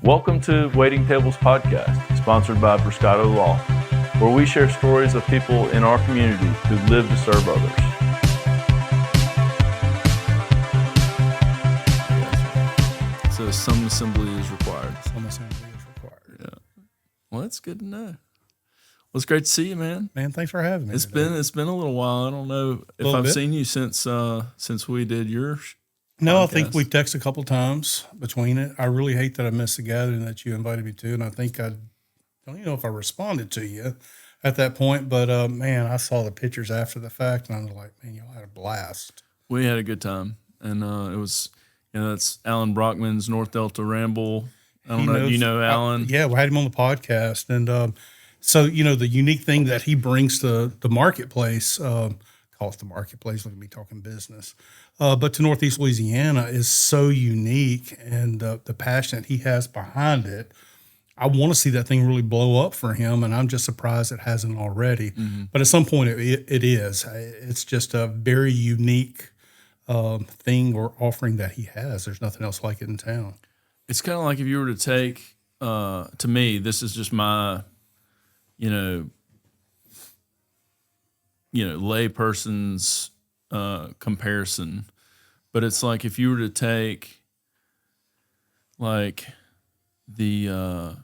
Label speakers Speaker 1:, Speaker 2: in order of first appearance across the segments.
Speaker 1: Welcome to Waiting Tables Podcast, sponsored by Briscato Law, where we share stories of people in our community who live to serve others.
Speaker 2: So some assembly is required.
Speaker 3: Some assembly is required.
Speaker 2: Yeah. Well, that's good to know. Well, it's great to see you, man.
Speaker 3: Man, thanks for having me.
Speaker 2: It's been a little while. I don't know if I've seen you since we did your
Speaker 3: No,
Speaker 2: podcast.
Speaker 3: I think we've texted a couple times between it. I really hate that I missed the gathering that you invited me to, and I think I don't even know if I responded to you at that point. But man, I saw the pictures after the fact, and I was like, man, y'all had a blast.
Speaker 2: We had a good time, and it was that's Alan Brockman's North Delta Ramble. I don't know. You know Alan?
Speaker 3: Yeah, we had him on the podcast, and so the unique thing that he brings to the marketplace. Call it the marketplace. Look at me talking business. But to Northeast Louisiana is so unique, and the passion that he has behind it. I want to see that thing really blow up for him, and I'm just surprised it hasn't already. Mm-hmm. But at some point, it is. It's just a very unique thing or offering that he has. There's nothing else like it in town.
Speaker 2: It's kind of like if you were to take, to me, this is just my, lay person's comparison, but it's like if you were to take like the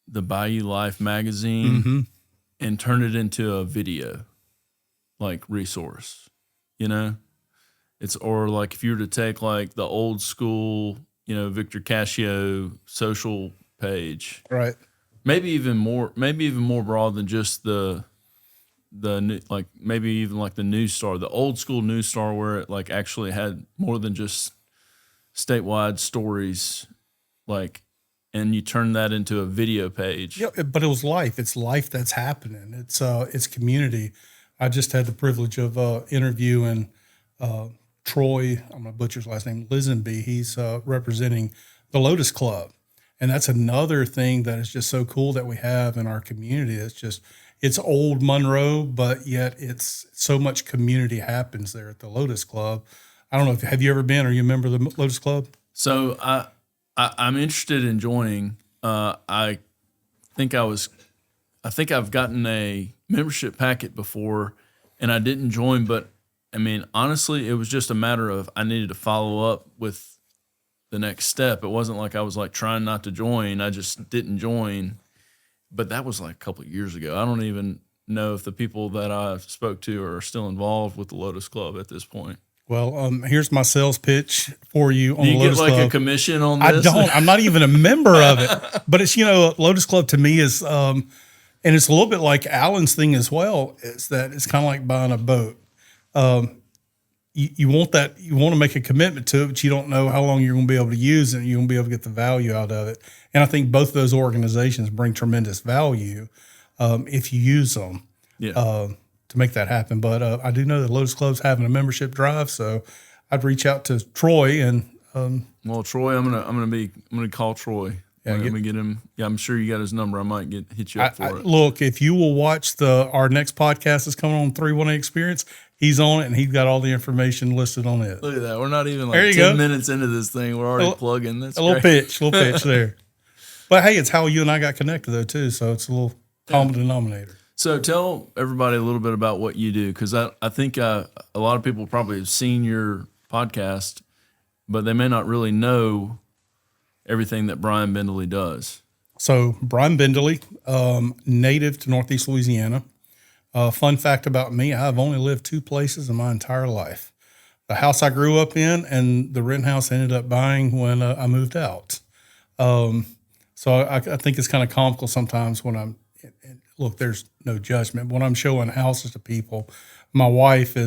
Speaker 2: Bayou Life magazine
Speaker 3: mm-hmm.
Speaker 2: and turn it into a video like resource, it's, or like if you were to take like the old school, Victor Cascio social page,
Speaker 3: right?
Speaker 2: Maybe even more broad than just the like maybe even like the News Star, the old school News Star, where it like actually had more than just statewide stories, like, and you turn that into a video page.
Speaker 3: Yeah, but it was life. It's life that's happening. It's community. I just had the privilege of interviewing Troy. I'm gonna butcher his last name, Lisenby. He's representing the Lotus Club, and that's another thing that is just so cool that we have in our community. It's old Monroe, but yet it's so much community happens there at the Lotus Club. I don't know. Have you ever been? Are you a member of the Lotus Club?
Speaker 2: So I'm interested in joining. I think I've gotten a membership packet before, and I didn't join. But I mean, honestly, it was just a matter of I needed to follow up with the next step. It wasn't like I was like trying not to join. I just didn't join. But that was like a couple of years ago. I don't even know if the people that I spoke to are still involved with the Lotus Club at this point.
Speaker 3: Well, here's my sales pitch for you on
Speaker 2: Do you
Speaker 3: the Lotus
Speaker 2: get like
Speaker 3: Club.
Speaker 2: a commission on this?
Speaker 3: I don't. I'm not even a member of it. But it's, Lotus Club to me is, and it's a little bit like Alan's thing as well, is that it's kind of like buying a boat. You want to make a commitment to it, but you don't know how long you're going to be able to use it, and you're going to be able to get the value out of it. And I think both of those organizations bring tremendous value if you use them to make that happen. But I do know that Lotus Club's having a membership drive, so I'd reach out to Troy and.
Speaker 2: Well, Troy, I'm gonna call Troy. Yeah, let me get him. Yeah, I'm sure you got his number. I might hit you up for it.
Speaker 3: Look, if you will watch our next podcast that's coming on 318 Experience, he's on it, and he's got all the information listed on it.
Speaker 2: Look at that. We're not even like 10 minutes into this thing. We're already plugging. That's a
Speaker 3: little pitch there. But hey, it's how you and I got connected though too, so it's a little common denominator.
Speaker 2: So tell everybody a little bit about what you do, because I think a lot of people probably have seen your podcast, but they may not really know everything that Brian Bendily does.
Speaker 3: So Brian Bendily, native to Northeast Louisiana. Fun fact about me, I've only lived two places in my entire life. The house I grew up in and the rent house I ended up buying when I moved out. So I think it's kind of comical sometimes when look, there's no judgment. When I'm showing houses to people, my wife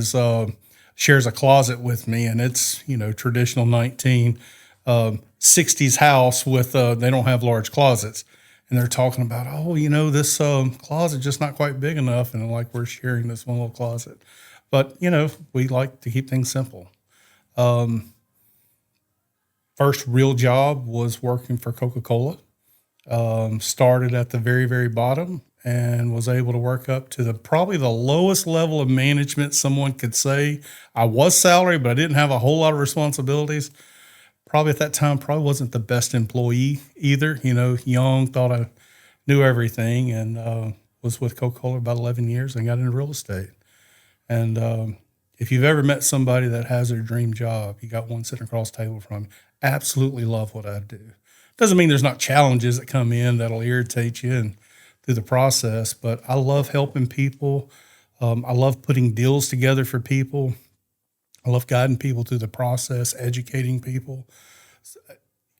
Speaker 3: shares a closet with me, and it's, traditional 1960s house with, they don't have large closets. And they're talking about, this closet just not quite big enough. And like, we're sharing this one little closet. But, we like to keep things simple. First real job was working for Coca-Cola. Started at the very, very bottom and was able to work up to probably the lowest level of management someone could say. I was salary, but I didn't have a whole lot of responsibilities. probably at that time, probably wasn't the best employee either. Young, thought I knew everything, and was with Coca-Cola about 11 years and got into real estate. And if you've ever met somebody that has their dream job, you got one sitting across the table from you, absolutely love what I do. Doesn't mean there's not challenges that come in that'll irritate you and through the process, but I love helping people. I love putting deals together for people. I love guiding people through the process, educating people.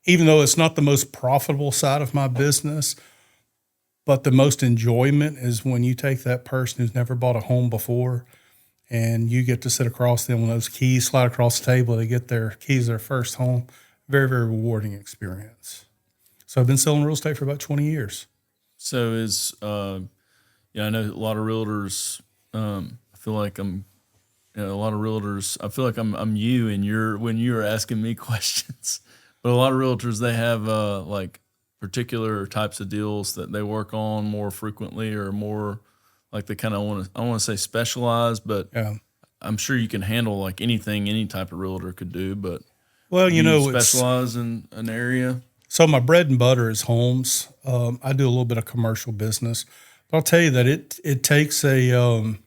Speaker 3: Even though it's not the most profitable side of my business, but the most enjoyment is when you take that person who's never bought a home before and you get to sit across them when those keys slide across the table, they get their keys to their first home. Very, very rewarding experience. So I've been selling real estate for about 20 years.
Speaker 2: So I know a lot of realtors. I feel like I'm you and when you're asking me questions. But a lot of realtors, they have like particular types of deals that they work on more frequently, or more like they kind of I want to say specialized, but
Speaker 3: Yeah.
Speaker 2: I'm sure you can handle like anything any type of realtor could do. But
Speaker 3: Well,
Speaker 2: specialize in an area.
Speaker 3: So my bread and butter is homes. I do a little bit of commercial business, but I'll tell you that it takes a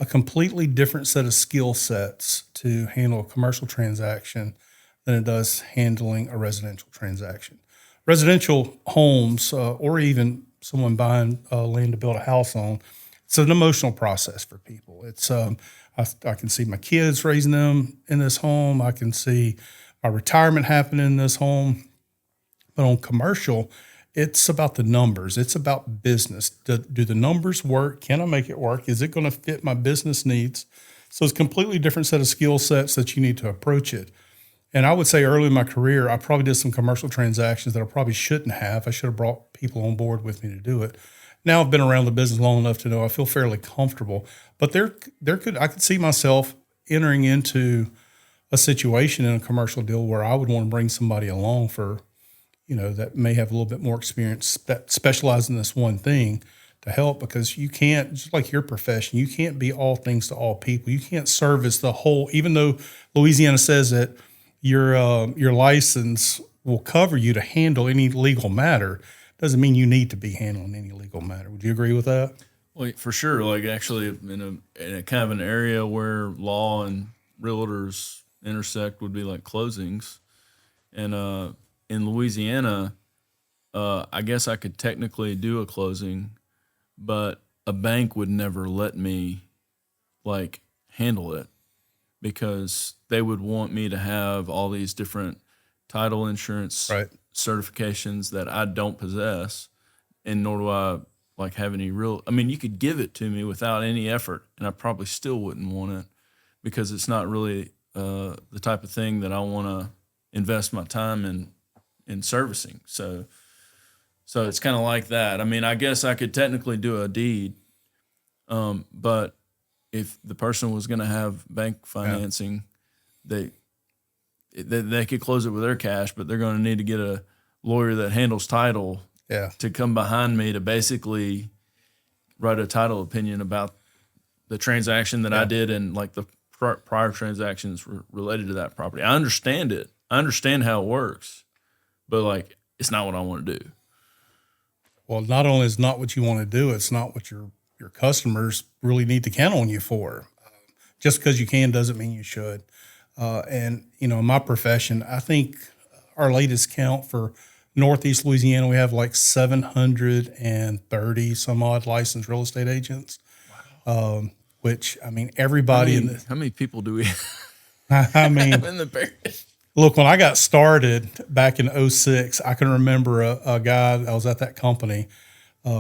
Speaker 3: completely different set of skill sets to handle a commercial transaction than it does handling a residential transaction. Residential homes, or even someone buying land to build a house on, it's an emotional process for people. It's I can see my kids raising them in this home. I can see my retirement happening in this home. But on commercial, it's about the numbers. It's about business. Do the numbers work? Can I make it work? Is it going to fit my business needs? So it's a completely different set of skill sets that you need to approach it. And I would say early in my career, I probably did some commercial transactions that I probably shouldn't have. I should have brought people on board with me to do it. Now I've been around the business long enough to know I feel fairly comfortable. But I could see myself entering into a situation in a commercial deal where I would want to bring somebody along for, that may have a little bit more experience, specialize in this one thing to help, because you can't, just like your profession, you can't be all things to all people. You can't service the whole, even though Louisiana says that your license will cover you to handle any legal matter, doesn't mean you need to be handling any legal matter. Would you agree with that?
Speaker 2: Well, for sure. Like actually in a kind of an area where law and realtors intersect would be like closings. And in Louisiana, I guess I could technically do a closing, but a bank would never let me like handle it, because they would want me to have all these different title insurance certifications that I don't possess, and nor do I like have any real. I mean, you could give it to me without any effort, and I probably still wouldn't want it, because it's not really the type of thing that I want to invest my time in servicing. So it's kind of like that. I mean, I guess I could technically do a deed, but if the person was going to have bank financing, they could close it with their cash, but they're going to need to get a lawyer that handles title to come behind me to basically write a title opinion about the transaction that I did, and like the prior transactions related to that property. I understand it. I understand how it works, but like it's not what I want to do.
Speaker 3: Well, not only is not what you want to do, it's not what your customers really need to count on you for. Just because you can doesn't mean you should. And in my profession, I think our latest count for Northeast Louisiana, we have like 730 some odd licensed real estate agents. Wow. Which, I mean, everybody
Speaker 2: how many people do we
Speaker 3: I mean,
Speaker 2: have in the parish?
Speaker 3: Look, when I got started back in 2006, I can remember a guy that was at that company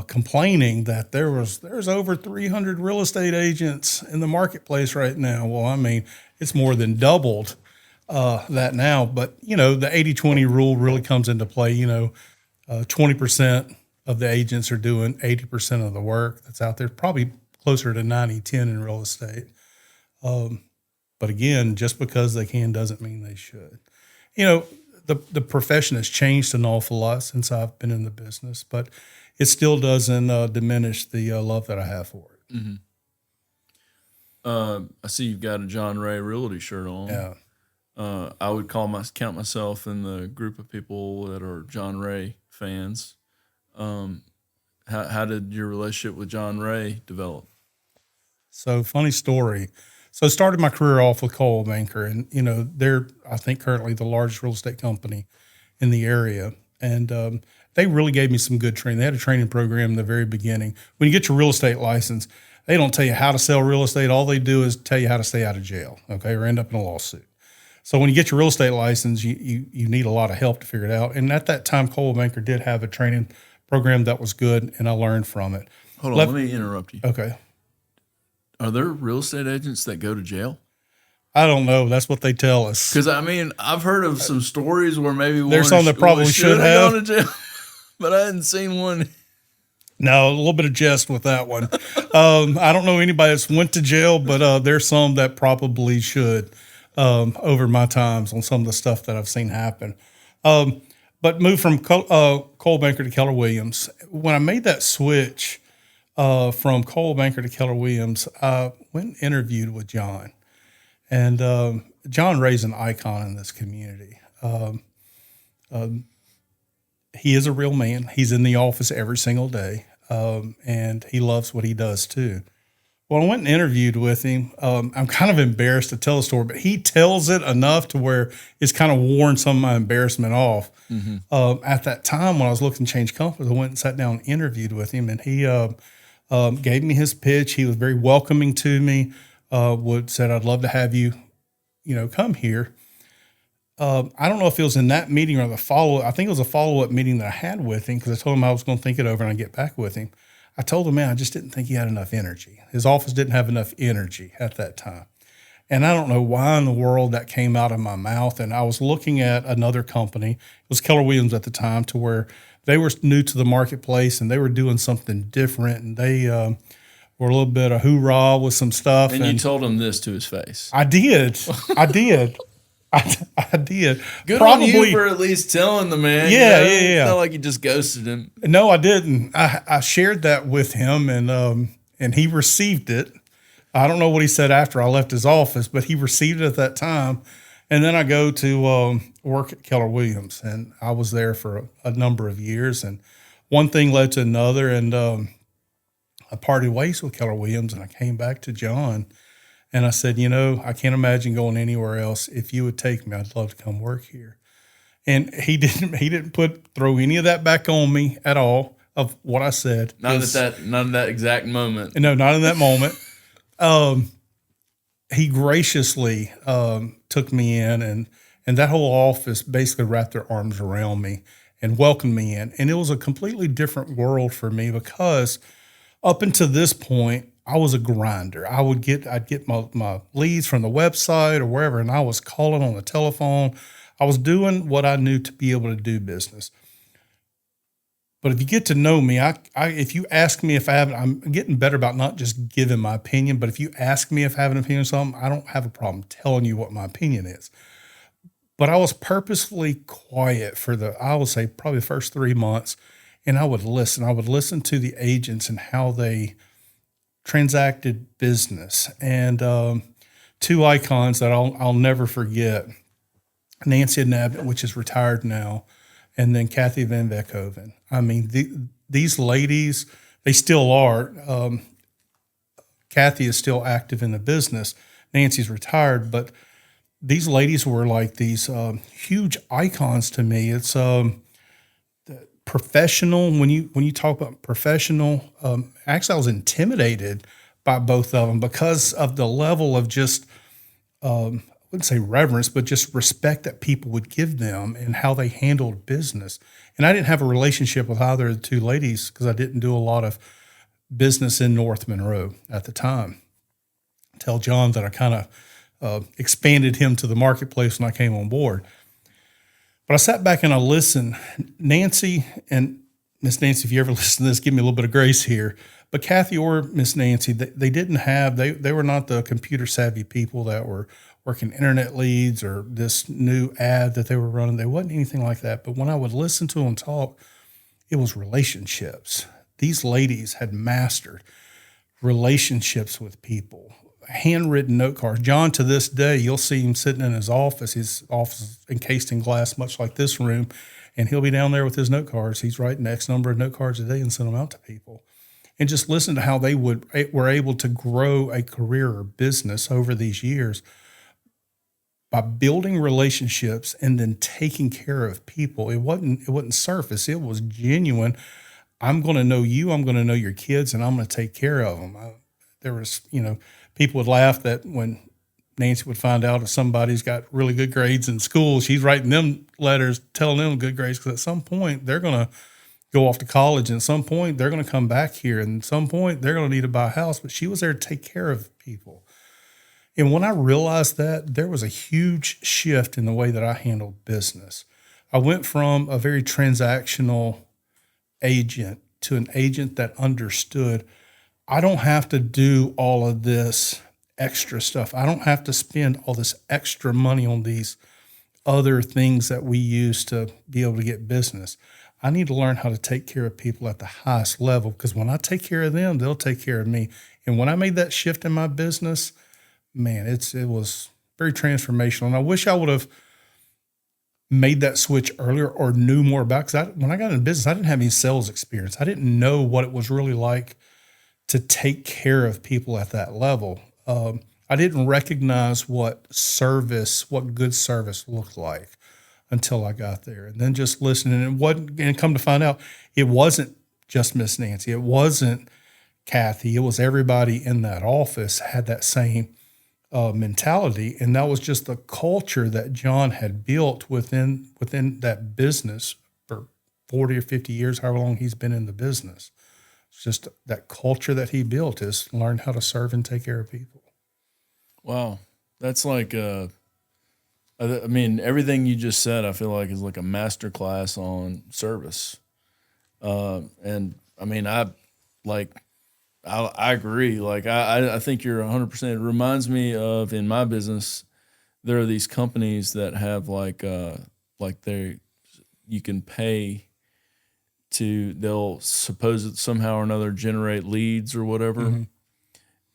Speaker 3: complaining that there's over 300 real estate agents in the marketplace right now. Well, I mean, it's more than doubled that now. But, the 80-20 rule really comes into play. 20% of the agents are doing 80% of the work that's out there, probably closer to 90-10 in real estate. But again, just because they can doesn't mean they should. The profession has changed an awful lot since I've been in the business, but it still doesn't diminish the love that I have for it.
Speaker 2: Mm-hmm. I see you've got a John Ray Realty shirt on.
Speaker 3: Yeah.
Speaker 2: I would count myself in the group of people that are John Ray fans. How did your relationship with John Ray develop?
Speaker 3: So funny story. So I started my career off with Coldwell Banker, and they're, I think, currently the largest real estate company in the area, and they really gave me some good training. They had a training program in the very beginning. When you get your real estate license, they don't tell you how to sell real estate. All they do is tell you how to stay out of jail, okay, or end up in a lawsuit. So when you get your real estate license, you need a lot of help to figure it out. And at that time, Coldwell Banker did have a training program that was good, and I learned from it.
Speaker 2: Hold on, let me interrupt you.
Speaker 3: Okay.
Speaker 2: Are there real estate agents that go to jail?
Speaker 3: I don't know. That's what they tell us.
Speaker 2: Because I've heard of some stories where maybe
Speaker 3: there's some that probably should have
Speaker 2: gone to jail, but I hadn't seen one.
Speaker 3: No, a little bit of jest with that one. I don't know anybody that's went to jail, but there's some that probably should over my times on some of the stuff that I've seen happen. But moved from Coldwell Banker to Keller Williams. When I made that switch from Coldwell Banker to Keller Williams, I went and interviewed with John. And John Ray's an icon in this community. He is a real man. He's in the office every single day, and he loves what he does too. Well, I went and interviewed with him. I'm kind of embarrassed to tell the story, but he tells it enough to where it's kind of worn some of my embarrassment off. Mm-hmm. At that time, when I was looking to change companies, I went and sat down and interviewed with him, and he gave me his pitch. He was very welcoming to me. Said, I'd love to have you, come here. I don't know if it was in that meeting or the follow-up. I think it was a follow-up meeting that I had with him because I told him I was going to think it over and I'd get back with him. I told him, man, I just didn't think he had enough energy. His office didn't have enough energy at that time. And I don't know why in the world that came out of my mouth. And I was looking at another company. It was Keller Williams at the time, to where they were new to the marketplace and they were doing something different. And they were a little bit of hoorah with some stuff.
Speaker 2: And you told him this to his face.
Speaker 3: I did. I did. I did.
Speaker 2: Good on you for at least telling the man.
Speaker 3: Yeah.
Speaker 2: It's not like you just ghosted him.
Speaker 3: No, I didn't. I shared that with him, and he received it. I don't know what he said after I left his office, but he received it at that time. And then I go to work at Keller Williams, and I was there for a number of years. And one thing led to another, and I parted ways with Keller Williams, and I came back to John. And I said, I can't imagine going anywhere else. If you would take me, I'd love to come work here. And he didn't throw any of that back on me at all of what I said.
Speaker 2: Not in that exact moment.
Speaker 3: No, not in that moment. He graciously took me in, and that whole office basically wrapped their arms around me and welcomed me in. And it was a completely different world for me because up until this point, I was a grinder. I'd get my leads from the website or wherever, and I was calling on the telephone. I was doing what I knew to be able to do business. But if you get to know me, if you ask me if I have, I'm getting better about not just giving my opinion, but if you ask me if I have an opinion on something, I don't have a problem telling you what my opinion is. But I was purposefully quiet for I would say probably the first 3 months, and I would listen. I would listen to the agents and how they transacted business. And two icons that I'll never forget, Nancy Nabnett, which is retired now, and then Kathy Van Veckhoven. I mean, these ladies, they still are. Kathy is still active in the business. Nancy's retired, but these ladies were like these huge icons to me. It's professional. When you talk about professional, actually I was intimidated by both of them because of the level of just, I wouldn't say reverence, but just respect that people would give them and how they handled business. And I didn't have a relationship with either of the two ladies because I didn't do a lot of business in North Monroe at the time. Tell John that I kind of expanded him to the marketplace when I came on board. But I sat back and I listened. Nancy and Miss Nancy, if you ever listen to this, give me a little bit of grace here. But Kathy or Miss Nancy, they didn't have, they were not the computer savvy people that were working internet leads or this new ad that they were running. They wasn't anything like that. But when I would listen to them talk, it was relationships. These ladies had mastered relationships with people. handwritten note cards. John, to this day, you'll see him sitting in his office. His office is encased in glass, much like this room, and he'll be down there with his note cards. He's writing X number of note cards a day and send them out to people. And just listen to how they were able to grow a career or business over these years by building relationships and then taking care of people. It wasn't surface. It was genuine. I'm going to know you. I'm going to know your kids, and I'm going to take care of them. There was, people would laugh that when Nancy would find out if somebody's got really good grades in school, she's writing them letters, telling them good grades, because at some point they're going to go off to college, and at some point they're going to come back here, and at some point they're going to need to buy a house. But she was there to take care of people. And when I realized that, there was a huge shift in the way that I handled business. I went from a very transactional agent to an agent that understood I don't have to do all of this extra stuff. I don't have to spend all this extra money on these other things that we use to be able to get business. I need to learn how to take care of people at the highest level, because when I take care of them, they'll take care of me. And when I made that shift in my business, man, it was very transformational. And I wish I would have made that switch earlier or knew more about it. Because when I got into business, I didn't have any sales experience. I didn't know what it was really like to take care of people at that level. I didn't recognize what good service looked like until I got there. And then just listening, and come to find out, it wasn't just Miss Nancy. It wasn't Kathy. It was everybody in that office had that same mentality. And that was just the culture that John had built within that business for 40 or 50 years, however long he's been in the business. It's just that culture that he built is learn how to serve and take care of people.
Speaker 2: Wow. That's like, everything you just said, I feel like is like a master class on service. And I mean, I agree. Like, I think you're 100%. It reminds me of, in my business, there are these companies that have you can pay they'll suppose somehow or another generate leads or whatever. Mm-hmm.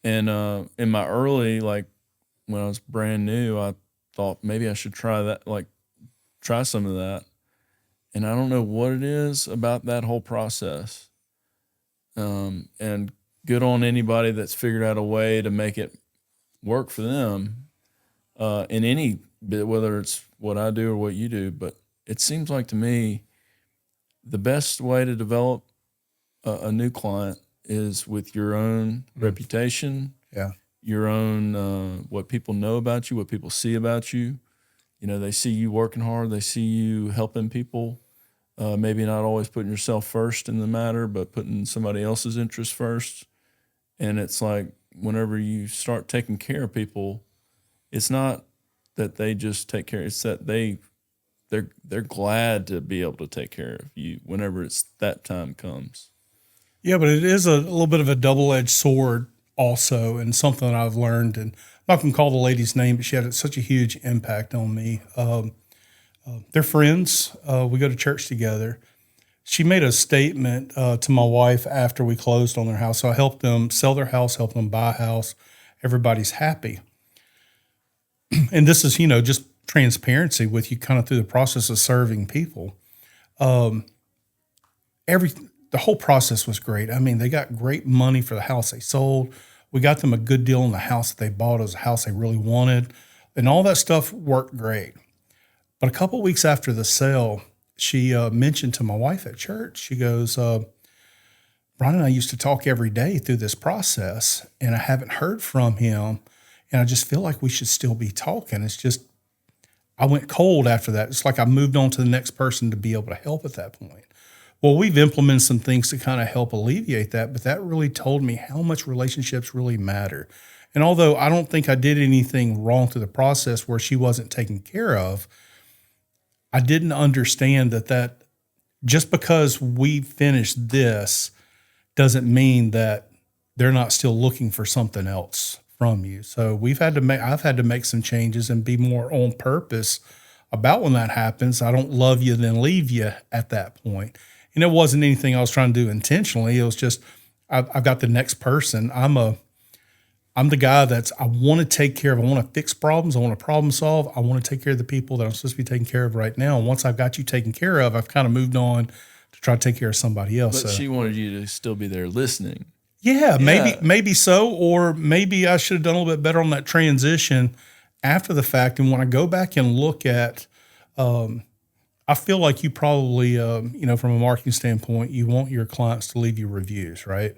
Speaker 2: And in my early, when I was brand new, I thought maybe I should try that, try some of that. And I don't know what it is about that whole process. And good on anybody that's figured out a way to make it work for them in any bit, whether it's what I do or what you do. But it seems like to me the best way to develop a new client is with your own reputation, your own what people know about you, what people see about you. They see you working hard. They see you helping people, maybe not always putting yourself first in the matter, but putting somebody else's interest first. And it's like whenever you start taking care of people, it's not that they just take care. It's that they're glad to be able to take care of you whenever it's that time comes.
Speaker 3: Yeah, but it is a little bit of a double-edged sword also, and something that I've learned. And I'm not going to call the lady's name, but she had such a huge impact on me. They're friends. We go to church together. She made a statement to my wife after we closed on their house. So I helped them sell their house, helped them buy a house. Everybody's happy. And this is, just transparency with you kind of through the process of serving people. The whole process was great. I mean, they got great money for the house they sold. We got them a good deal on the house that they bought. It was a house they really wanted. And all that stuff worked great. But a couple of weeks after the sale, she mentioned to my wife at church, she goes, Brian and I used to talk every day through this process, and I haven't heard from him, and I just feel like we should still be talking. It's just, I went cold after that. It's like I moved on to the next person to be able to help at that point. Well, we've implemented some things to kind of help alleviate that, but that really told me how much relationships really matter. And although I don't think I did anything wrong through the process where she wasn't taken care of, I didn't understand that just because we finished this doesn't mean that they're not still looking for something else from you. So I've had to make some changes and be more on purpose about when that happens. I don't love you, then leave you at that point. And it wasn't anything I was trying to do intentionally. It was just, I've got the next person. I'm I'm the guy I want to take care of. I want to fix problems. I want to problem solve. I want to take care of the people that I'm supposed to be taking care of right now. And once I've got you taken care of, I've kind of moved on to try to take care of somebody else.
Speaker 2: But she wanted you to still be there listening.
Speaker 3: Yeah, maybe so, or maybe I should have done a little bit better on that transition after the fact. And when I go back and look at, I feel like you probably, from a marketing standpoint, you want your clients to leave you reviews, right?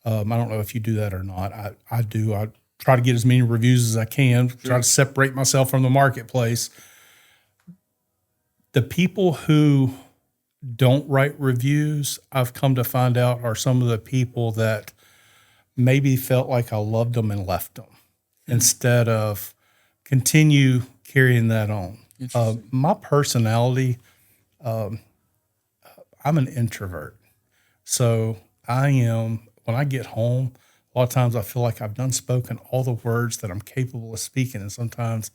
Speaker 3: I don't know if you do that or not. I do. I try to get as many reviews as I can, try to separate myself from the marketplace. The people who don't write reviews, I've come to find out, are some of the people that maybe felt like I loved them and left them instead of continue carrying that on. My personality, I'm an introvert. So when I get home, a lot of times I feel like I've done spoken all the words that I'm capable of speaking. And sometimes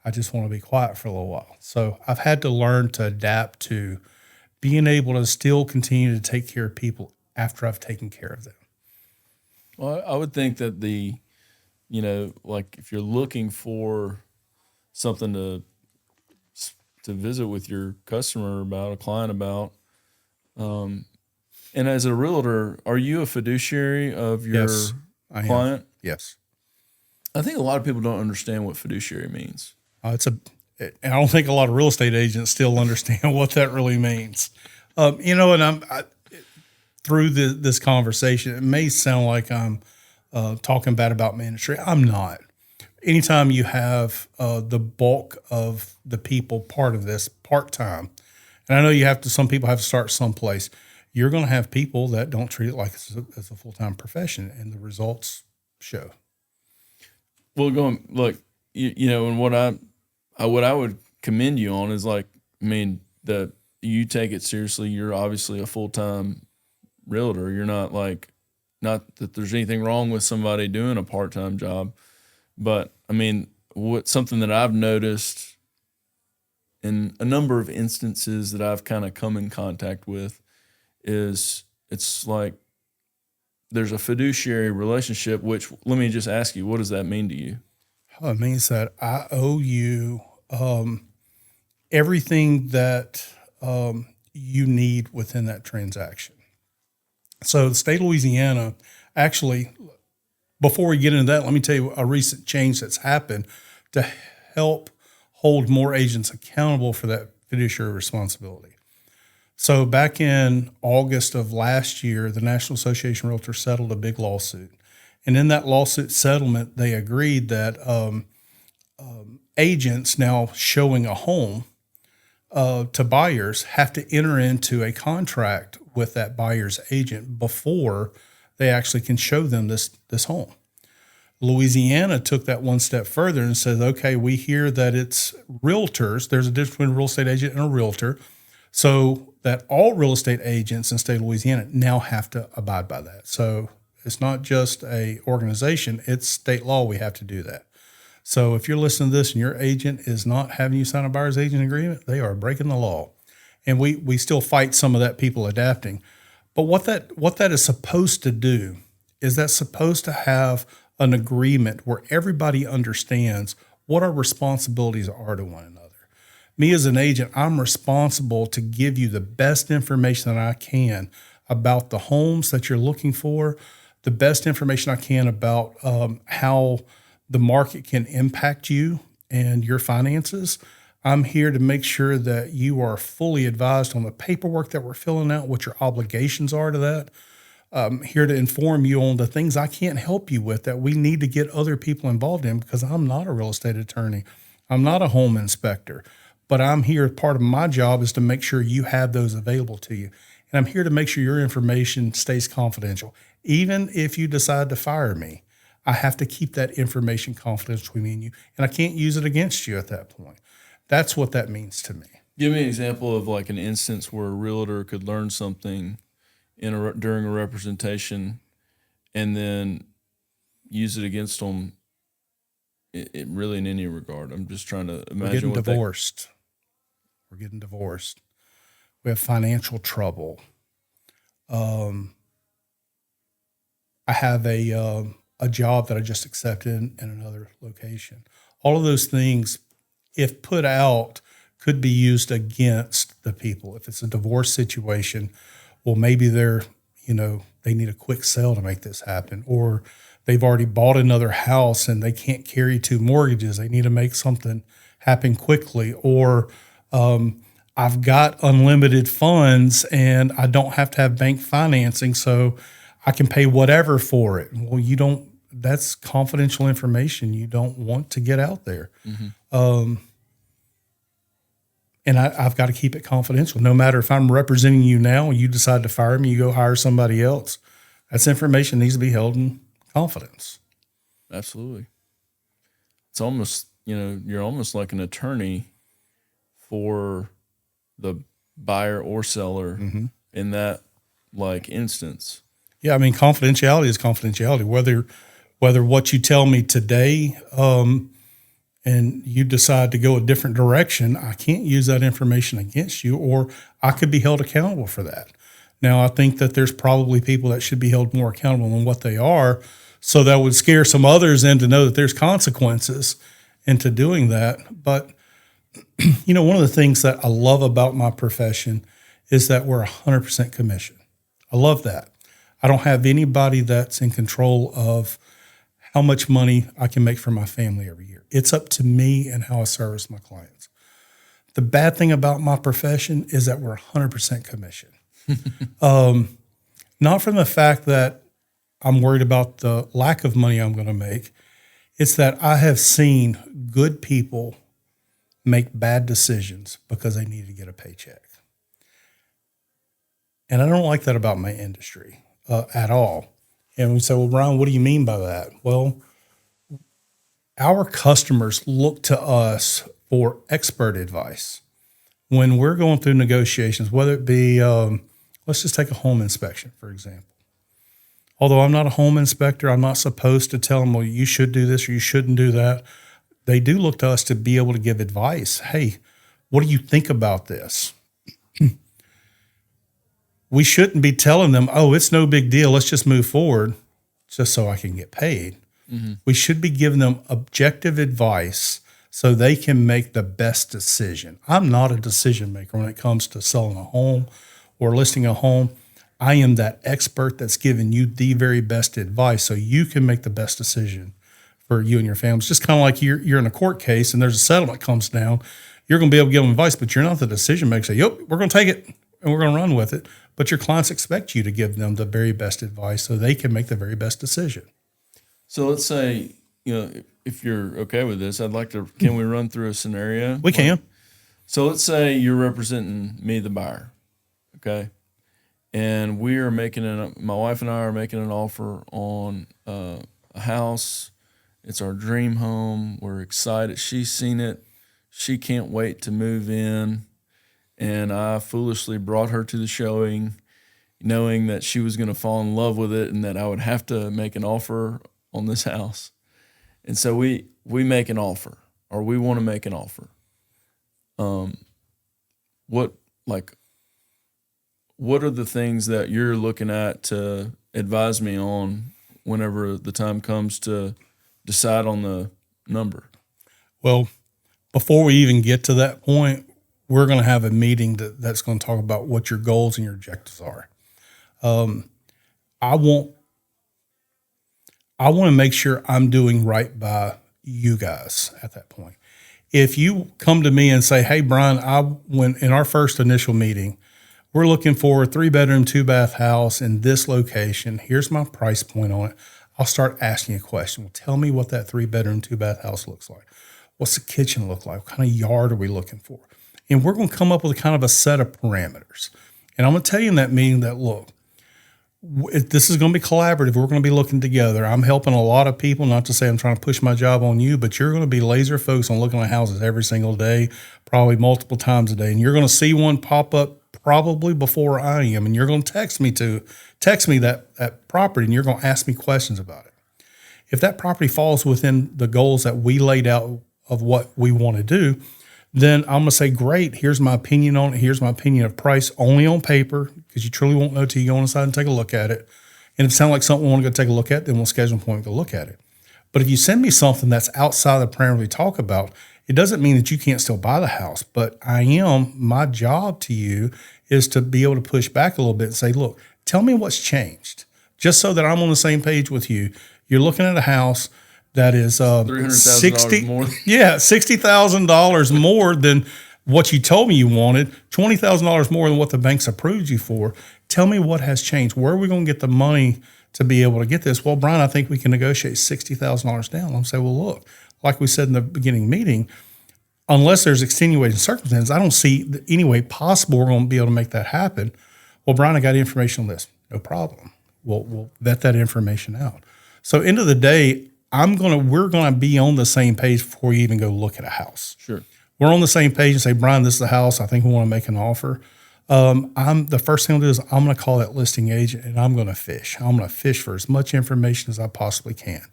Speaker 3: I just want to be quiet for a little while. So I've had to learn to adapt to being able to still continue to take care of people after I've taken care of them.
Speaker 2: Well, I would think that like if you're looking for something to visit with your customer about, a client about, and as a realtor, are you a fiduciary of your client?
Speaker 3: Yes.
Speaker 2: I think a lot of people don't understand what fiduciary means.
Speaker 3: And I don't think a lot of real estate agents still understand what that really means. And through this conversation, it may sound like I'm talking bad about my industry. I'm not. Anytime you have the bulk of the people part of this part-time, and I know some people have to start someplace, you're going to have people that don't treat it like it's a full-time profession, and the results show.
Speaker 2: Well, and what I would commend you on is that you take it seriously. You're obviously a full-time realtor. You're not that there's anything wrong with somebody doing a part-time job, but something that I've noticed in a number of instances that I've kind of come in contact with is it's like there's a fiduciary relationship, which, let me just ask you, what does that mean to you?
Speaker 3: It means that I owe you everything that you need within that transaction. So the state of Louisiana, actually, before we get into that, let me tell you a recent change that's happened to help hold more agents accountable for that fiduciary responsibility. So back in August of last year, the National Association of Realtors settled a big lawsuit. And in that lawsuit settlement, they agreed that agents now showing a home to buyers have to enter into a contract with that buyer's agent before they actually can show them this home. Louisiana took that one step further and said, okay, we hear that it's realtors. There's a difference between a real estate agent and a realtor. So that all real estate agents in the state of Louisiana now have to abide by that. So it's not just a organization, it's state law. We have to do that. So if you're listening to this and your agent is not having you sign a buyer's agent agreement, they are breaking the law. And we still fight some of that, people adapting. But what that is supposed to do is that's supposed to have an agreement where everybody understands what our responsibilities are to one another. Me as an agent, I'm responsible to give you the best information that I can about the homes that you're looking for, the best information I can about how the market can impact you and your finances. I'm here to make sure that you are fully advised on the paperwork that we're filling out, what your obligations are to that. I'm here to inform you on the things I can't help you with that we need to get other people involved in, because I'm not a real estate attorney. I'm not a home inspector, but I'm here. Part of my job is to make sure you have those available to you. And I'm here to make sure your information stays confidential. Even if you decide to fire me, I have to keep that information confidential between me and you, and I can't use it against you at that point. That's what that means to me.
Speaker 2: Give me an example of like an instance where a realtor could learn something during a representation and then use it against them it really in any regard. I'm just trying to imagine.
Speaker 3: We're getting divorced. We have financial trouble. I have a a job that I just accepted in another location. All of those things, if put out, could be used against the people. If it's a divorce situation, well, maybe they need a quick sale to make this happen, or they've already bought another house and they can't carry 2 mortgages. They need to make something happen quickly, or I've got unlimited funds and I don't have to have bank financing, so I can pay whatever for it. Well, that's confidential information you don't want to get out there. And I've got to keep it confidential. No matter if I'm representing you now and you decide to fire me, you go hire somebody else, that's information needs to be held in confidence.
Speaker 2: Absolutely. It's almost, you're almost like an attorney for the buyer or seller in that instance.
Speaker 3: Yeah, I mean, confidentiality is confidentiality. Whether what you tell me today and you decide to go a different direction, I can't use that information against you, or I could be held accountable for that. Now, I think that there's probably people that should be held more accountable than what they are, so that would scare some others in to know that there's consequences into doing that. But, one of the things that I love about my profession is that we're 100% commission. I love that. I don't have anybody that's in control of how much money I can make for my family every year. It's up to me and how I service my clients. The bad thing about my profession is that we're 100% commission. Not from the fact that I'm worried about the lack of money I'm going to make. It's that I have seen good people make bad decisions because they need to get a paycheck. And I don't like that about my industry at all. And we say, well, Brian, what do you mean by that? Well, our customers look to us for expert advice. When we're going through negotiations, whether it be, let's just take a home inspection, for example. Although I'm not a home inspector, I'm not supposed to tell them, well, you should do this or you shouldn't do that. They do look to us to be able to give advice. Hey, what do you think about this? We shouldn't be telling them, oh, it's no big deal, let's just move forward just so I can get paid. We should be giving them objective advice so they can make the best decision. I'm not a decision maker when it comes to selling a home or listing a home. I am that expert that's giving you the very best advice so you can make the best decision for you and your family. It's just kind of like you're in a court case and there's a settlement comes down. You're going to be able to give them advice, but you're not the decision maker. Say, yep, we're going to take it and we're going to run with it. But your clients expect you to give them the very best advice so they can make the very best decision.
Speaker 2: So let's say, if you're okay with this, can we run through a scenario?
Speaker 3: We can.
Speaker 2: So let's say you're representing me, the buyer, okay? And my wife and I are making an offer on a house. It's our dream home. We're excited. She's seen it. She can't wait to move in. And I foolishly brought her to the showing, knowing that she was going to fall in love with it and that I would have to make an offer on this house. And so we make an offer, or we want to make an offer. What are the things that you're looking at to advise me on whenever the time comes to decide on the number? Well,
Speaker 3: Before we even get to that point, we're going to have a meeting that's going to talk about what your goals and your objectives are. I want to make sure I'm doing right by you guys at that point. If you come to me and say, hey, Brian, when in our first initial meeting, we're looking for a 3-bedroom, 2-bath house in this location. Here's my price point on it. I'll start asking a question. Well, tell me what that 3-bedroom, 2-bath house looks like. What's the kitchen look like? What kind of yard are we looking for? And we're going to come up with kind of a set of parameters. And I'm going to tell you in that meeting that, look, this is going to be collaborative. We're going to be looking together. I'm helping a lot of people, not to say I'm trying to push my job on you, but you're going to be laser focused on looking at houses every single day, probably multiple times a day. And you're going to see one pop up probably before I am. And you're going to text me that property, and you're going to ask me questions about it. If that property falls within the goals that we laid out of what we want to do, then I'm going to say, great, here's my opinion on it. Here's my opinion of price only on paper, because you truly won't know till you go inside and take a look at it. And if it sounds like something we want to go take a look at, then we'll schedule an appointment to go look at it. But if you send me something that's outside the parameter we talk about, it doesn't mean that you can't still buy the house. But my job to you is to be able to push back a little bit and say, look, tell me what's changed, just so that I'm on the same page with you. You're looking at a house that is
Speaker 2: $300,000 more.
Speaker 3: Yeah, $60,000 more than what you told me you wanted, $20,000 more than what the bank's approved you for. Tell me what has changed. Where are we going to get the money to be able to get this? Well, Brian, I think we can negotiate $60,000 down. I'm saying, well, look, like we said in the beginning meeting, unless there's extenuating circumstances, I don't see any way possible we're going to be able to make that happen. Well, Brian, I got information on this. No problem. We'll vet that information out. So end of the day, we're going to be on the same page before you even go look at a house.
Speaker 2: Sure.
Speaker 3: We're on the same page and say, Brian, this is the house. I think we want to make an offer. The first thing I'll do is I'm going to call that listing agent and I'm going to fish. I'm going to fish for as much information as I possibly can.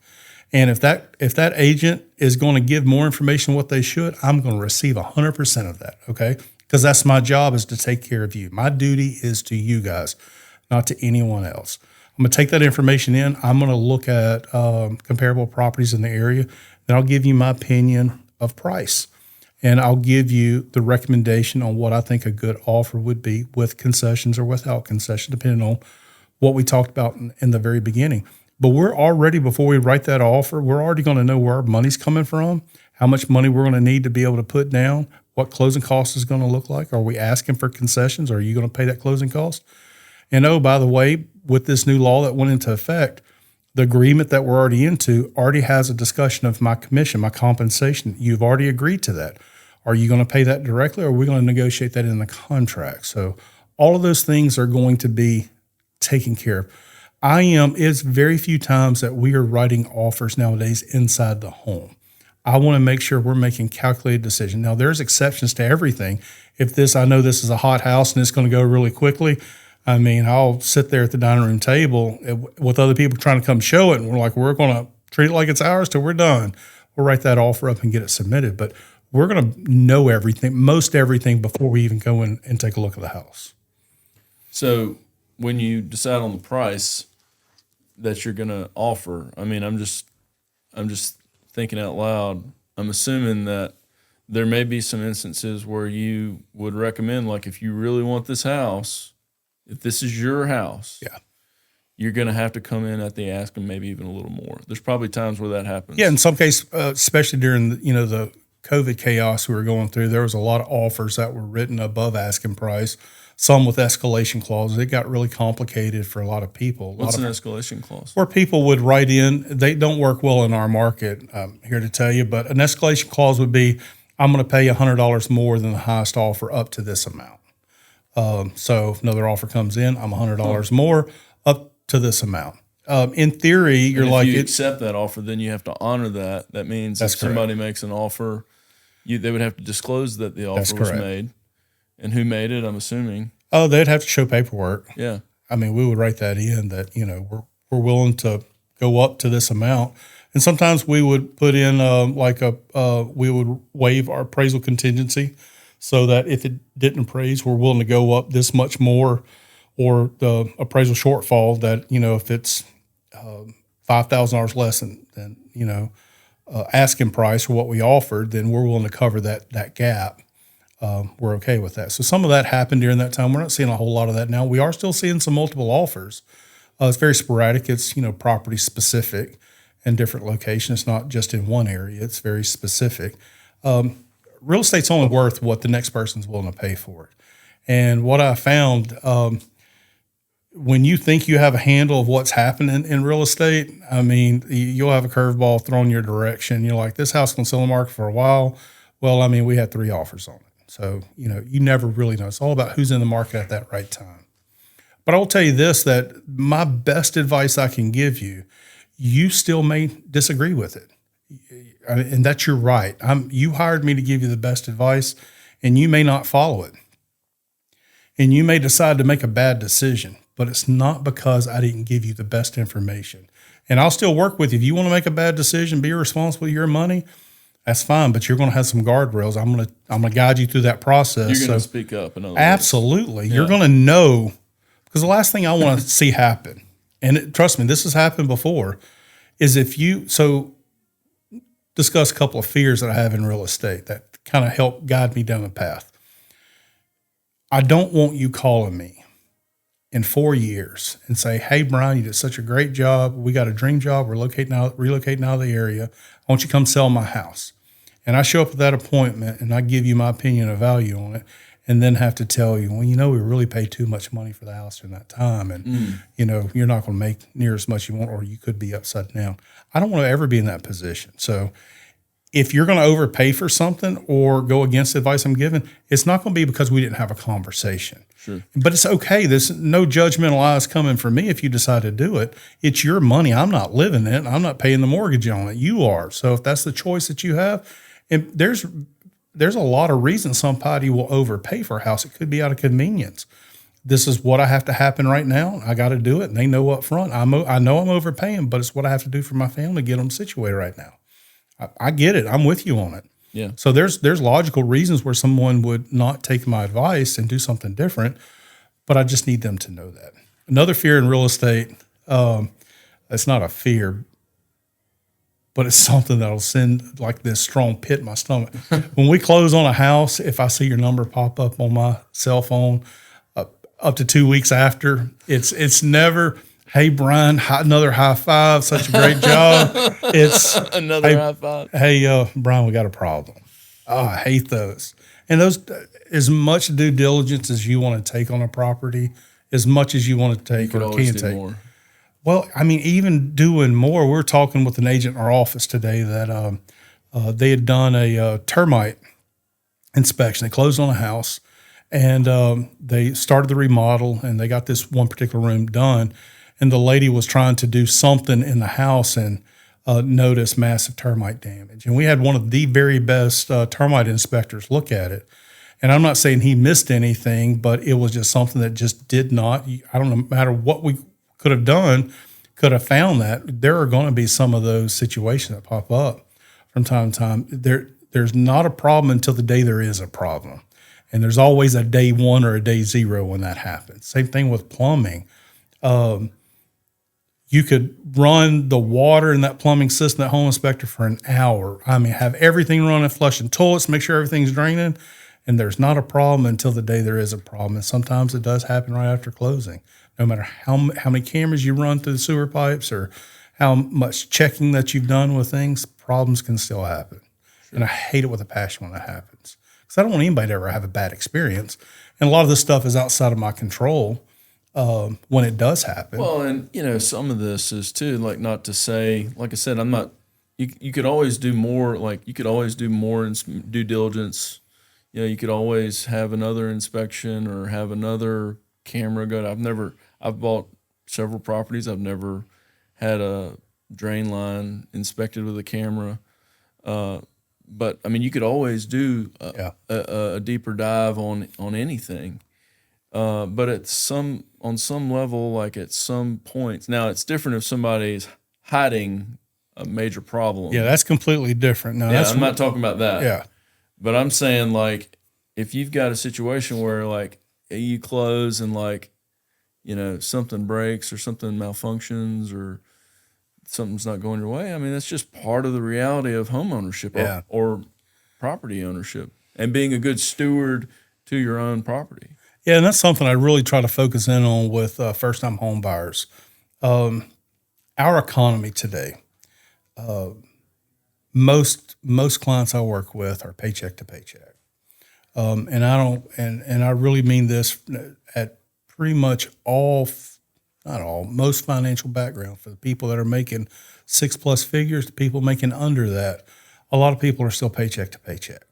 Speaker 3: And if that agent is going to give more information than what they should, I'm going to receive 100% of that, okay? Because that's my job, is to take care of you. My duty is to you guys, not to anyone else. I'm going to take that information in. I'm going to look at comparable properties in the area. Then I'll give you my opinion of price. And I'll give you the recommendation on what I think a good offer would be, with concessions or without concession, depending on what we talked about in the very beginning. But we're already, before we write that offer, we're already going to know where our money's coming from, how much money we're going to need to be able to put down, what closing cost is going to look like. Are we asking for concessions? Are you going to pay that closing cost? And oh, by the way, with this new law that went into effect, the agreement that we're already into already has a discussion of my commission, my compensation. You've already agreed to that. Are you going to pay that directly, or are we going to negotiate that in the contract? So all of those things are going to be taken care of. It's very few times that we are writing offers nowadays inside the home. I want to make sure we're making calculated decisions. Now, there's exceptions to everything. I know this is a hot house and it's going to go really quickly. I mean, I'll sit there at the dining room table with other people trying to come show it, and we're like, we're going to treat it like it's ours till we're done. We'll write that offer up and get it submitted. But we're going to know everything, most everything, before we even go in and take a look at the house.
Speaker 2: So when you decide on the price that you're going to offer, I mean, I'm just thinking out loud. I'm assuming that there may be some instances where you would recommend, like, if you really want this house, if this is your house,
Speaker 3: yeah,
Speaker 2: you're going to have to come in at the ask and maybe even a little more. There's probably times where that happens.
Speaker 3: Yeah, in some cases, especially during the COVID chaos we were going through, there was a lot of offers that were written above asking price, some with escalation clauses. It got really complicated for a lot of people.
Speaker 2: What's an escalation clause?
Speaker 3: Where people would write in, they don't work well in our market, I'm here to tell you, but an escalation clause would be, I'm going to pay $100 more than the highest offer up to this amount. So if another offer comes in, I'm $100 more up to this amount. In theory, you're
Speaker 2: and if
Speaker 3: like,
Speaker 2: you accept that offer, then you have to honor that. That means if somebody makes an offer, they would have to disclose that the offer was made, and who made it. I'm assuming. Oh,
Speaker 3: they'd have to show paperwork.
Speaker 2: Yeah,
Speaker 3: I mean, we would write that in that we're willing to go up to this amount, and sometimes we would put in we would waive our appraisal contingency, so that if it didn't appraise, we're willing to go up this much more, or the appraisal shortfall that if it's $5,000 less than asking price for what we offered, then we're willing to cover that gap. We're okay with that. So some of that happened during that time. We're not seeing a whole lot of that now. We are still seeing some multiple offers. It's very sporadic. It's property specific and different locations. It's not just in one area. It's very specific. Real estate's only worth what the next person's willing to pay for it. And what I found, when you think you have a handle of what's happening in real estate, I mean, you'll have a curveball thrown your direction. You're like, this house can sell in the market for a while. Well, I mean, we had 3 offers on it. So, you never really know. It's all about who's in the market at that right time. But I'll tell you this, that my best advice I can give you, you still may disagree with it. And that's your right. You hired me to give you the best advice, and you may not follow it. And you may decide to make a bad decision, but it's not because I didn't give you the best information. And I'll still work with you. If you want to make a bad decision, be responsible with your money, that's fine, but you're going to have some guardrails. I'm going to guide you through that process.
Speaker 2: You're going to speak up. In other words.
Speaker 3: Absolutely. Yeah. You're going to know, because the last thing I want to see happen and trust me, this has happened before, is discuss a couple of fears that I have in real estate that kind of help guide me down the path. I don't want you calling me in 4 years and say, hey, Brian, you did such a great job. We got a dream job. We're relocating out of the area. I want you to come sell my house. And I show up at that appointment and I give you my opinion of value on it, and then have to tell you, well, we really paid too much money for the house during that time. And, you're not going to make near as much you want, or you could be upside down. I don't want to ever be in that position. So if you're going to overpay for something or go against the advice I'm giving, it's not going to be because we didn't have a conversation.
Speaker 2: Sure.
Speaker 3: But it's okay. There's no judgmental eyes coming from me if you decide to do it. It's your money. I'm not living it. I'm not paying the mortgage on it. You are. So if that's the choice that you have, and there's a lot of reasons somebody will overpay for a house. It could be out of convenience. This is what I have to happen right now. I got to do it, and they know up front. I know I'm overpaying, but it's what I have to do for my family to get them situated right now. I get it. I'm with you on it.
Speaker 2: Yeah.
Speaker 3: So there's logical reasons where someone would not take my advice and do something different, but I just need them to know that. Another fear in real estate, it's not a fear, but it's something that'll send like this strong pit in my stomach. When we close on a house, if I see your number pop up on my cell phone up to 2 weeks after, it's never, hey, Brian, another high five, such a great job. It's
Speaker 2: another high five.
Speaker 3: Hey, Brian, we got a problem. Oh, I hate those. And those, as much due diligence as you want to take on a property, as much as you want to take or can take.
Speaker 2: More.
Speaker 3: Well, I mean, even doing more, we were talking with an agent in our office today that they had done a termite inspection. They closed on a house, and they started the remodel, and they got this one particular room done. And the lady was trying to do something in the house and noticed massive termite damage. And we had one of the very best termite inspectors look at it. And I'm not saying he missed anything, but it was just something that just did not, I don't know, no matter what we could have done, could have found that. There are going to be some of those situations that pop up from time to time. There's not a problem until the day there is a problem. And there's always a day one or a day zero when that happens. Same thing with plumbing. You could run the water in that plumbing system, that home inspector, for an hour. I mean, have everything running, flushing toilets, make sure everything's draining, and there's not a problem until the day there is a problem. And sometimes it does happen right after closing. No matter how many cameras you run through the sewer pipes or how much checking that you've done with things, problems can still happen. Sure. And I hate it with a passion when that happens, because I don't want anybody to ever have a bad experience. And a lot of this stuff is outside of my control when it does happen.
Speaker 2: Well, and some of this is too, like, not to say, like I said, I'm not. You could always do more. Like, you could always do more in due diligence. You could always have another inspection or have another camera go. I've bought several properties. I've never had a drain line inspected with a camera. But I mean, you could always do a deeper dive on anything. But on some level, like at some points, now it's different if somebody's hiding a major problem.
Speaker 3: Yeah, that's completely different. No,
Speaker 2: I'm not talking about that.
Speaker 3: Yeah.
Speaker 2: But I'm saying, like, if you've got a situation where, like, you close and, like, something breaks or something malfunctions or something's not going your way, I mean, that's just part of the reality of home ownership or property ownership and being a good steward to your own property.
Speaker 3: Yeah, and that's something I really try to focus in on with first-time home buyers. Our economy today, most clients I work with are paycheck to paycheck, and I really mean this at pretty much most financial background. For the people that are making 6+ figures, the people making under that, a lot of people are still paycheck to paycheck.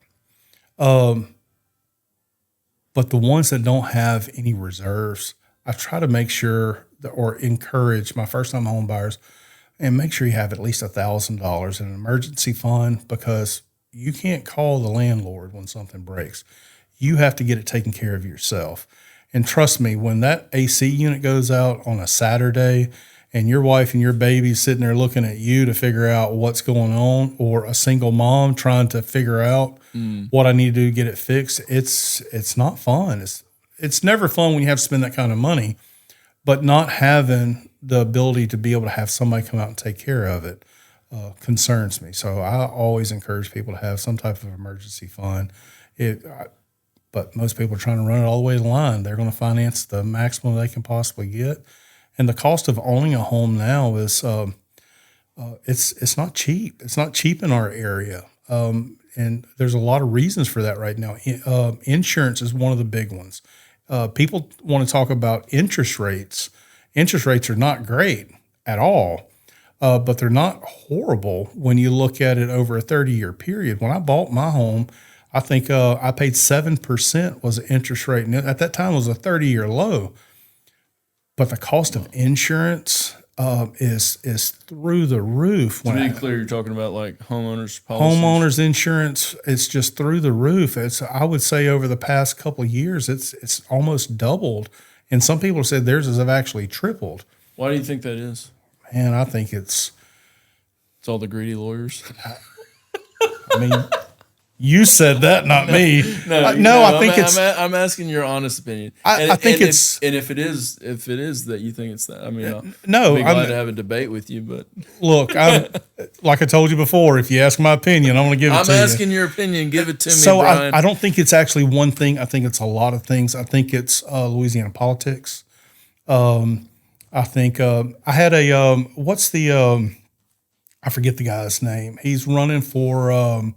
Speaker 3: But the ones that don't have any reserves, I try to make sure or encourage my first-time home buyers and make sure you have at least $1,000 in an emergency fund, because you can't call the landlord when something breaks. You have to get it taken care of yourself. And trust me, when that AC unit goes out on a Saturday and your wife and your baby sitting there looking at you to figure out what's going on, or a single mom trying to figure out what I need to do to get it fixed, it's not fun. It's never fun when you have to spend that kind of money, but not having the ability to be able to have somebody come out and take care of it concerns me. So I always encourage people to have some type of emergency fund. But most people are trying to run it all the way to the line. They're going to finance the maximum they can possibly get. And the cost of owning a home now is it's not cheap. It's not cheap in our area. And there's a lot of reasons for that right now. Insurance is one of the big ones. People want to talk about interest rates. Interest rates are not great at all, but they're not horrible when you look at it over a 30-year period. When I bought my home, I think I paid 7% was the interest rate. And at that time, it was a 30-year low. But the cost of insurance is through the roof.
Speaker 2: To be clear, you're talking about like homeowners policies?
Speaker 3: Homeowners insurance is just through the roof. I would say over the past couple of years, it's almost doubled. And some people said theirs have actually tripled.
Speaker 2: Why do you think that is?
Speaker 3: Man, I think it's
Speaker 2: all the greedy lawyers.
Speaker 3: I mean, you said that, not me.
Speaker 2: I think I'm asking your honest opinion.
Speaker 3: I think it's
Speaker 2: if it is that you think it's that. I mean, I'll be
Speaker 3: I'm
Speaker 2: glad to have a debate with you. But
Speaker 3: look, like I told you before, if you ask my opinion, I'm going to give it to you.
Speaker 2: I'm asking your opinion. Give it to me,
Speaker 3: So
Speaker 2: Brian.
Speaker 3: I don't think it's actually one thing. I think it's a lot of things. I think it's Louisiana politics. I think I had what's the I forget the guy's name. He's running for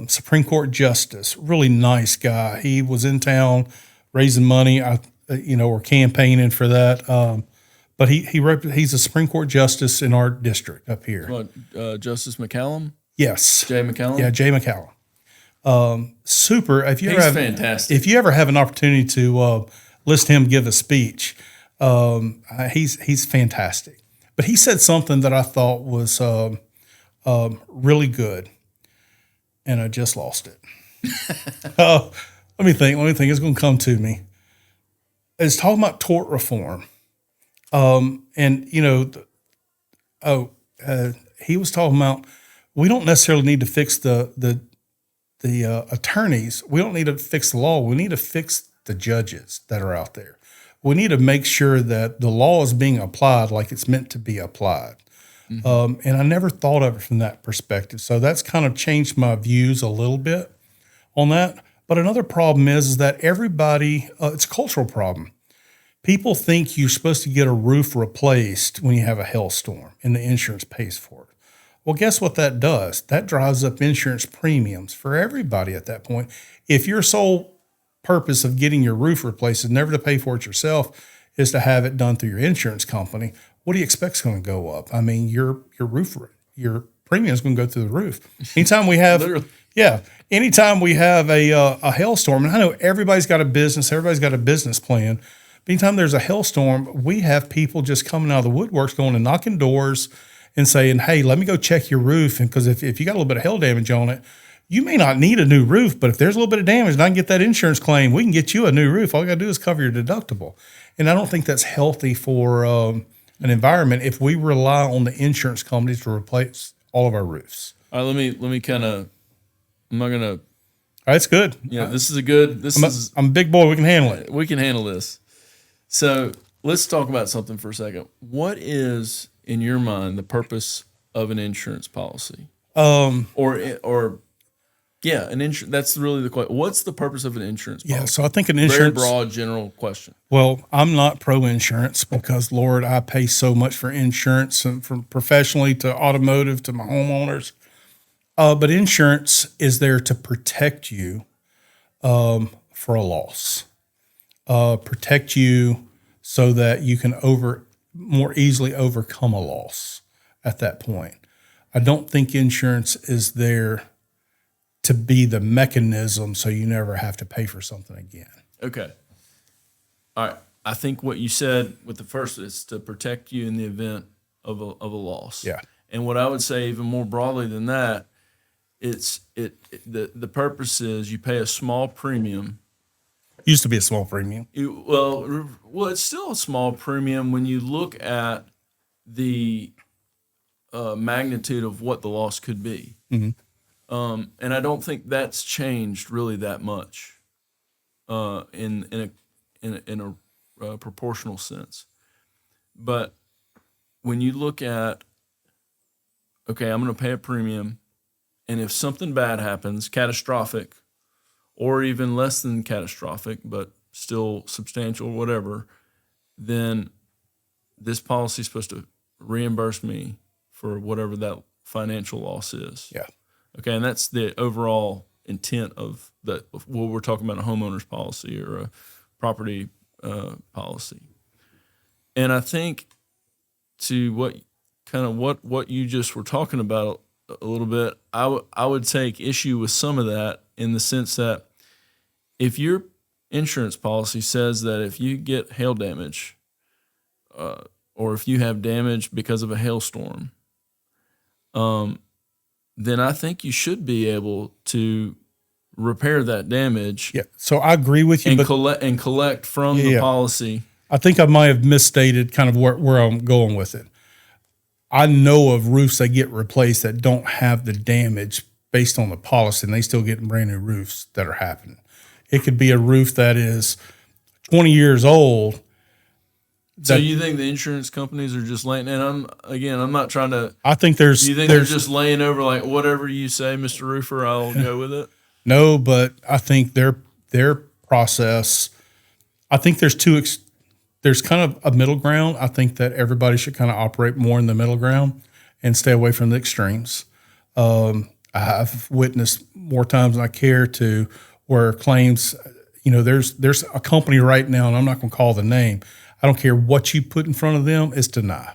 Speaker 3: Supreme Court justice. Really nice guy. He was in town raising money. Or campaigning for that. But he's a Supreme Court justice in our district up here.
Speaker 2: What, Justice McCallum?
Speaker 3: Yes,
Speaker 2: Jay McCallum.
Speaker 3: Yeah, Jay McCallum. Super. He's
Speaker 2: fantastic.
Speaker 3: If you ever have an opportunity to listen to him give a speech, he's fantastic. But he said something that I thought was really good, and I just lost it. Let me think. It's going to come to me. It's talking about tort reform. He was talking about we don't necessarily need to fix the attorneys. We don't need to fix the law. We need to fix the judges that are out there. We need to make sure that the law is being applied like it's meant to be applied. Mm-hmm. And I never thought of it from that perspective. So that's kind of changed my views a little bit on that. But another problem is that everybody, it's a cultural problem. People think you're supposed to get a roof replaced when you have a hailstorm and the insurance pays for it. Well, guess what that does? That drives up insurance premiums for everybody at that point. If your sole purpose of getting your roof replaced is never to pay for it yourself, is to have it done through your insurance company, what do you expect is going to go up? I mean, your premium is going to go through the roof. Anytime we have, anytime we have a hailstorm, and I know everybody's got a business plan. But anytime there's a hailstorm, we have people just coming out of the woodworks, going and knocking doors and saying, "Hey, let me go check your roof." And because if you got a little bit of hail damage on it, you may not need a new roof, but if there's a little bit of damage and I can get that insurance claim, we can get you a new roof. All you got to do is cover your deductible. And I don't think that's healthy for an environment if we rely on the insurance companies to replace all of our roofs.
Speaker 2: All right, let me kind of. I'm not gonna.
Speaker 3: All right, it's good.
Speaker 2: Yeah, this is a good.
Speaker 3: I'm a big boy. We can handle it.
Speaker 2: We can handle this. So let's talk about something for a second. What is, in your mind, the purpose of an insurance policy? An insurance. That's really the question. What's the purpose of an insurance policy?
Speaker 3: Yeah, so I think an insurance.
Speaker 2: Very broad, general question.
Speaker 3: Well, I'm not pro-insurance because, Lord, I pay so much for insurance, and from professionally to automotive to my homeowners. But insurance is there to protect you for a loss, protect you so that you can more easily overcome a loss at that point. I don't think insurance is there to be the mechanism so you never have to pay for something again.
Speaker 2: Okay. All right. I think what you said with the first is to protect you in the event of a loss.
Speaker 3: Yeah.
Speaker 2: And what I would say even more broadly than that, the purpose is you pay a small premium.
Speaker 3: Used to be a small premium.
Speaker 2: Well, it's still a small premium when you look at the magnitude of what the loss could be. Mm-hmm. And I don't think that's changed really that much in a proportional sense. But when you look at, okay, I'm going to pay a premium, and if something bad happens, catastrophic, or even less than catastrophic, but still substantial, whatever, then this policy is supposed to reimburse me for whatever that financial loss is.
Speaker 3: Yeah.
Speaker 2: Okay, and that's the overall intent of what we're talking about, a homeowner's policy or a property policy. And I think to what you just were talking about a little bit, I would take issue with some of that in the sense that if your insurance policy says that if you get hail damage or if you have damage because of a hailstorm, then I think you should be able to repair that damage.
Speaker 3: Yeah. So I agree with you,
Speaker 2: and collect from the policy.
Speaker 3: I think I might have misstated kind of where I'm going with it. I know of roofs that get replaced that don't have the damage based on the policy, and they still get brand new roofs that are happening. It could be a roof that is 20 years old.
Speaker 2: So you think the insurance companies are just laying? And I'm not trying to.
Speaker 3: I think there's.
Speaker 2: Do you think they're just laying over like whatever you say, Mr. Roofer? I'll go with it.
Speaker 3: No, but I think their process. I think there's there's kind of a middle ground. I think that everybody should kind of operate more in the middle ground and stay away from the extremes. I've witnessed more times than I care to where claims. There's a company right now, and I'm not going to call the name. I don't care what you put in front of them, it's deny.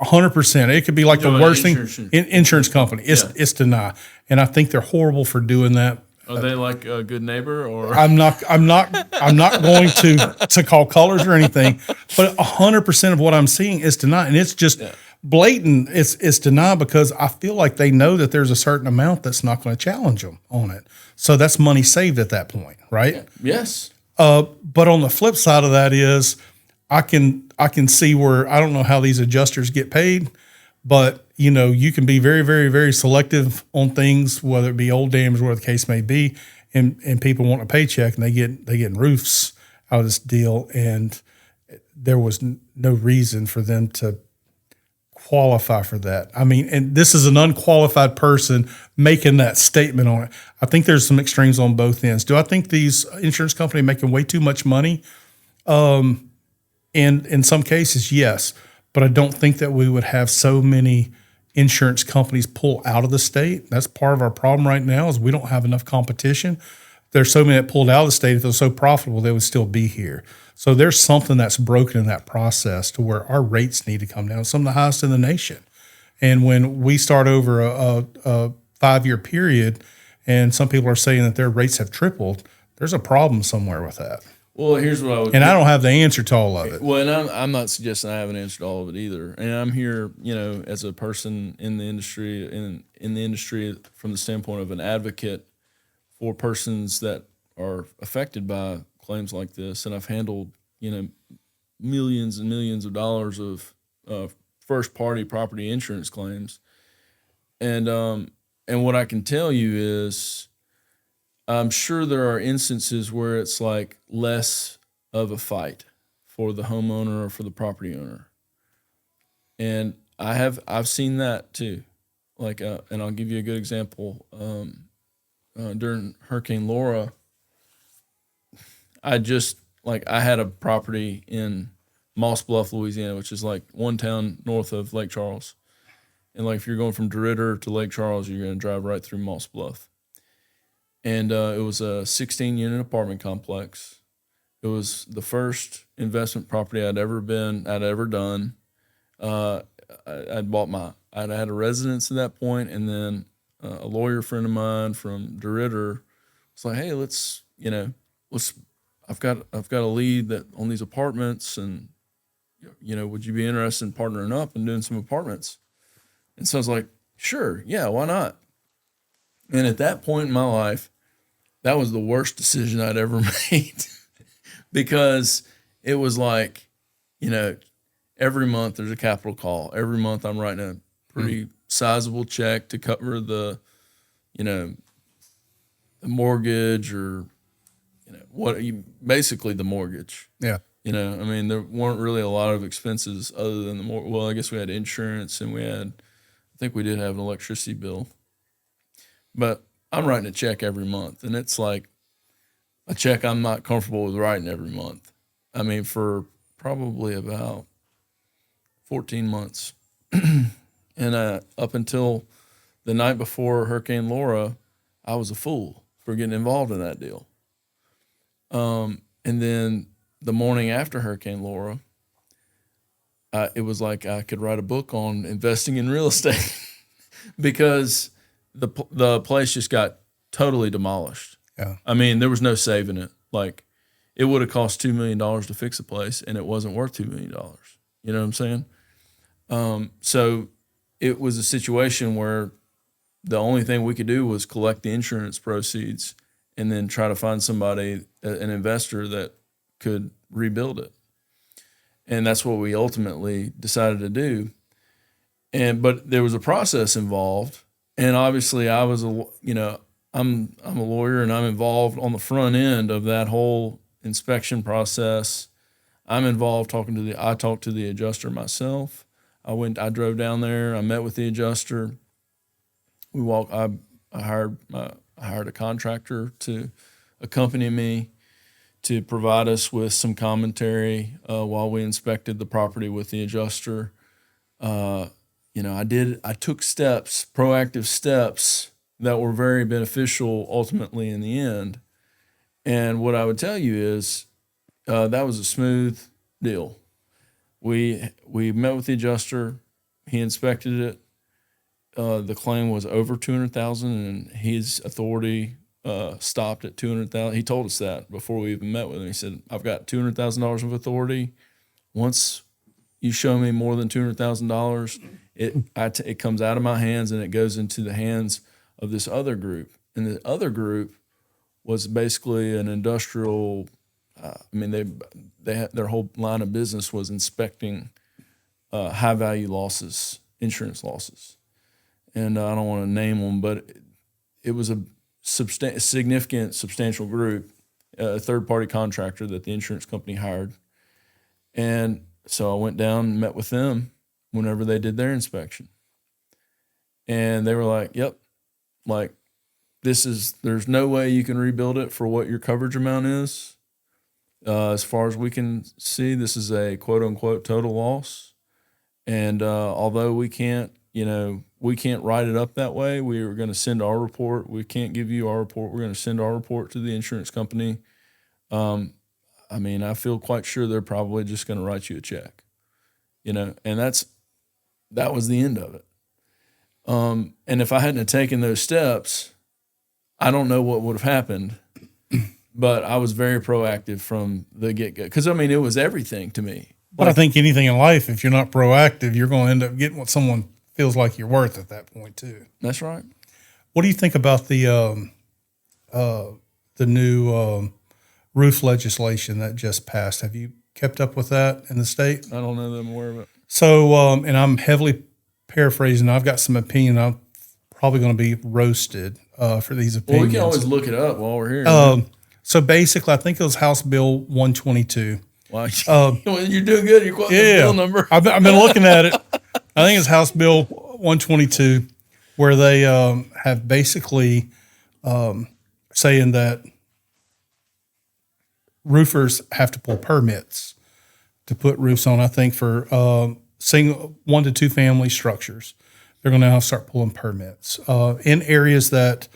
Speaker 3: 100%. It could be like the worst thing. Insurance company. It's deny. And I think they're horrible for doing that.
Speaker 2: Are they like a good neighbor or?
Speaker 3: I'm not going to call colors or anything, but 100% of what I'm seeing is deny. And it's just blatant. It's deny because I feel like they know that there's a certain amount that's not going to challenge them on it. So that's money saved at that point, right?
Speaker 2: Yeah. Yes.
Speaker 3: But on the flip side of that is I can see where I don't know how these adjusters get paid, but you can be very, very, very selective on things, whether it be old damage, whatever the case may be, and people want a paycheck and they get roofs out of this deal, and there was no reason for them to qualify for that. I mean, and this is an unqualified person making that statement on it. I think there's some extremes on both ends. Do I think these insurance companies are making way too much money? In some cases, yes, but I don't think that we would have so many insurance companies pull out of the state. That's part of our problem right now is we don't have enough competition. There's so many that pulled out of the state. If they're so profitable, they would still be here. So there's something that's broken in that process to where our rates need to come down, some of the highest in the nation. And when we start over a 5-year period and some people are saying that their rates have tripled, there's a problem somewhere with that.
Speaker 2: Well, here's what I would.
Speaker 3: And I don't have the answer to all of it.
Speaker 2: Well, and I'm not suggesting I have an answer to all of it either. And I'm here, as a person in the industry, in the industry from the standpoint of an advocate for persons that are affected by claims like this. And I've handled, millions and millions of dollars of first-party property insurance claims. And what I can tell you is, I'm sure there are instances where it's like less of a fight for the homeowner or for the property owner. And I've seen that too. Like, and I'll give you a good example. During Hurricane Laura, I had a property in Moss Bluff, Louisiana, which is like one town north of Lake Charles. And like if you're going from DeRidder to Lake Charles, you're going to drive right through Moss Bluff. And it was a 16-unit apartment complex. It was the first investment property I'd ever done. I'd had a residence at that point, and then a lawyer friend of mine from DeRidder was like, "Hey, I've got a lead that on these apartments, and would you be interested in partnering up and doing some apartments?" And so I was like, "Sure, yeah, why not?" And at that point in my life, that was the worst decision I'd ever made because it was like, every month there's a capital call. Every month I'm writing a pretty sizable check to cover the mortgage or, basically the mortgage.
Speaker 3: Yeah.
Speaker 2: You know, I mean, there weren't really a lot of expenses other than well, I guess we had insurance and I think we did have an electricity bill. But I'm writing a check every month, and it's like a check I'm not comfortable with writing every month. I mean, for probably about 14 months. And up until the night before Hurricane Laura, I was a fool for getting involved in that deal. And then the morning after Hurricane Laura, it was like I could write a book on investing in real estate because the place just got totally demolished.
Speaker 3: Yeah.
Speaker 2: I mean, there was no saving it. Like, it would have cost $2 million to fix the place, and it wasn't worth $2 million. You know what I'm saying? So it was a situation where the only thing we could do was collect the insurance proceeds and then try to find somebody, an investor that could rebuild it. And that's what we ultimately decided to do. But there was a process involved. And obviously I'm a lawyer, and I'm involved on the front end of that whole inspection process. I'm involved I talked to the adjuster myself. I drove down there. I met with the adjuster. I hired a contractor to accompany me to provide us with some commentary while we inspected the property with the adjuster. I took proactive steps that were very beneficial ultimately in the end. And what I would tell you is that was a smooth deal. We met with the adjuster. He inspected it. The claim was over $200,000, and his authority stopped at $200,000. He told us that before we even met with him. He said, "I've got $200,000 of authority. Once you show me more than $200,000, it comes out of my hands and it goes into the hands of this other group." And the other group was basically an industrial. Their whole line of business was inspecting high value losses, insurance losses, and I don't want to name them, but it was a significant, substantial group, a third party contractor that the insurance company hired, and so I went down and met with them whenever they did their inspection, and they were like, "Yep, like there's no way you can rebuild it for what your coverage amount is." As far as we can see, this is a quote unquote total loss. And although we can't write it up that way, we are going to send our report. We can't give you our report. We're going to send our report to the insurance company. I feel quite sure they're probably just going to write you a check, and that was the end of it. And if I hadn't have taken those steps, I don't know what would have happened. But I was very proactive from the get-go because, it was everything to me.
Speaker 3: But I think anything in life, if you're not proactive, you're going to end up getting what someone feels like you're worth at that point too.
Speaker 2: That's right.
Speaker 3: What do you think about the new roof legislation that just passed? Have you kept up with that in the state?
Speaker 2: I don't know that I'm aware of it.
Speaker 3: So, and I'm heavily paraphrasing. I've got some opinion. I'm probably going to be roasted for these opinions.
Speaker 2: Well, we can always look it up while we're here.
Speaker 3: So basically, I think it was House Bill 122.
Speaker 2: Wow, you're doing good. You're quoting the bill number.
Speaker 3: I've been looking at it. I think it's House Bill 122, where they have basically saying that roofers have to pull permits to put roofs on. I think for single 1 to 2 family structures, they're going to now start pulling permits in areas that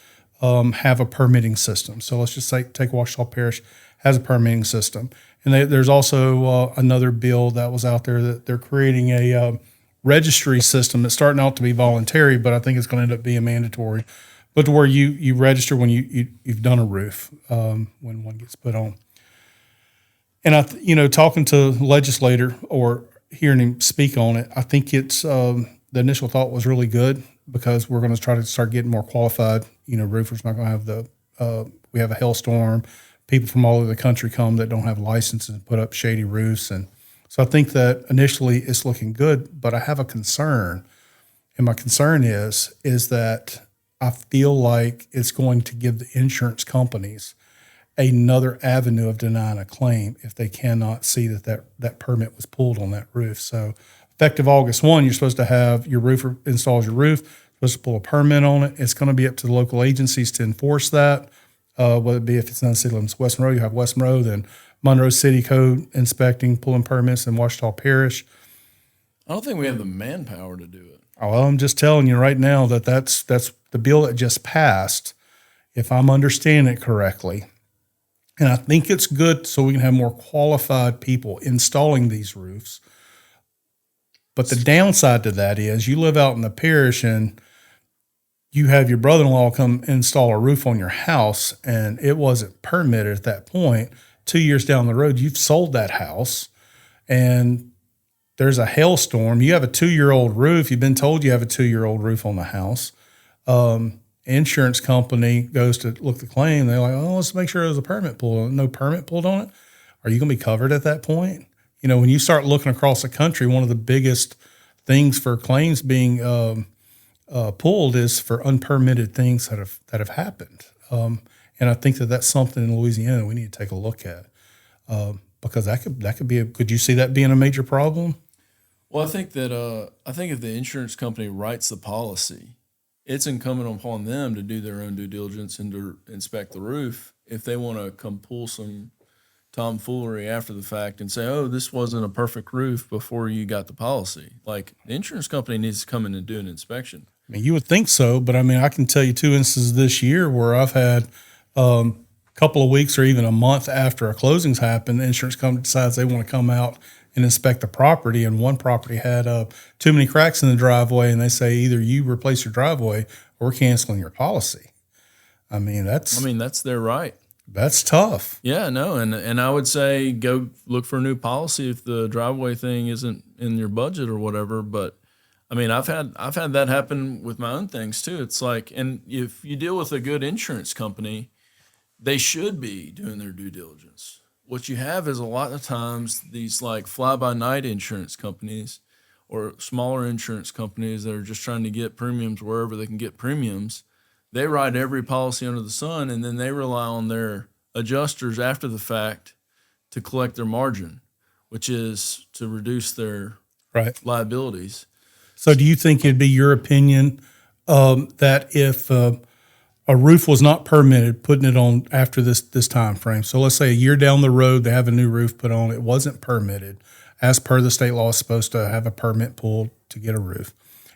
Speaker 3: have a permitting system. So let's just say take Ouachita Parish has a permitting system. And there's also another bill that was out there that they're creating a registry system that's starting out to be voluntary, but I think it's going to end up being mandatory. But to where you register when you've done a roof when one gets put on. And talking to the legislator or hearing him speak on it, I think it's the initial thought was really good because we're going to try to start getting more qualified. Roofers not going to have we have a hailstorm. People from all over the country come that don't have licenses and put up shady roofs. And so I think that initially it's looking good, but I have a concern. And my concern is that I feel like it's going to give the insurance companies another avenue of denying a claim if they cannot see that permit was pulled on that roof. So effective August 1, you're supposed to have your roofer installs your roof, supposed to pull a permit on it. It's going to be up to the local agencies to enforce that. Whether it be if it's not city limits, West Monroe, you have West Monroe, then Monroe City Code inspecting, pulling permits in Washita Parish.
Speaker 2: I don't think we have the manpower to do it.
Speaker 3: Well, I'm just telling you right now that's the bill that just passed, if I'm understanding it correctly. And I think it's good so we can have more qualified people installing these roofs. But the downside to that is you live out in the parish and you have your brother-in-law come install a roof on your house and it wasn't permitted at that point. 2 years down the road, you've sold that house and there's a hailstorm. You have a 2-year-old roof. You've been told you have a 2-year-old roof on the house. Insurance company goes to look the claim. They're like, oh, let's make sure there's a permit pulled on it. No permit pulled on it. Are you going to be covered at that point? You know, when you start looking across the country, one of the biggest things for claims being pulled is for unpermitted things that have happened. And I think that's something in Louisiana we need to take a look at because that could be. Could you see that being a major problem?
Speaker 2: Well, I think if the insurance company writes the policy, it's incumbent upon them to do their own due diligence and to inspect the roof. If they want to come pull some tomfoolery after the fact and say, oh, this wasn't a perfect roof before you got the policy. Like, the insurance company needs to come in and do an inspection.
Speaker 3: I mean, you would think so, but I mean, I can tell you 2 instances this year where I've had a couple of weeks or even a month after a closing's happened, the insurance company decides they want to come out and inspect the property, and one property had too many cracks in the driveway, and they say either you replace your driveway or we're canceling your policy. I mean, that's
Speaker 2: their right.
Speaker 3: That's tough.
Speaker 2: Yeah, no, and I would say go look for a new policy if the driveway thing isn't in your budget or whatever. But I mean, I've had that happen with my own things too. It's like, and if you deal with a good insurance company, they should be doing their due diligence. What you have is a lot of times these like fly-by-night insurance companies or smaller insurance companies that are just trying to get premiums wherever they can get premiums. They write every policy under the sun, and then they rely on their adjusters after the fact to collect their margin, which is to reduce their liabilities.
Speaker 3: So do you think it'd be your opinion that if a roof was not permitted, putting it on after this time frame, so let's say a year down the road, they have a new roof put on, it wasn't permitted, as per the state law, is supposed to have a permit pulled to get a roof.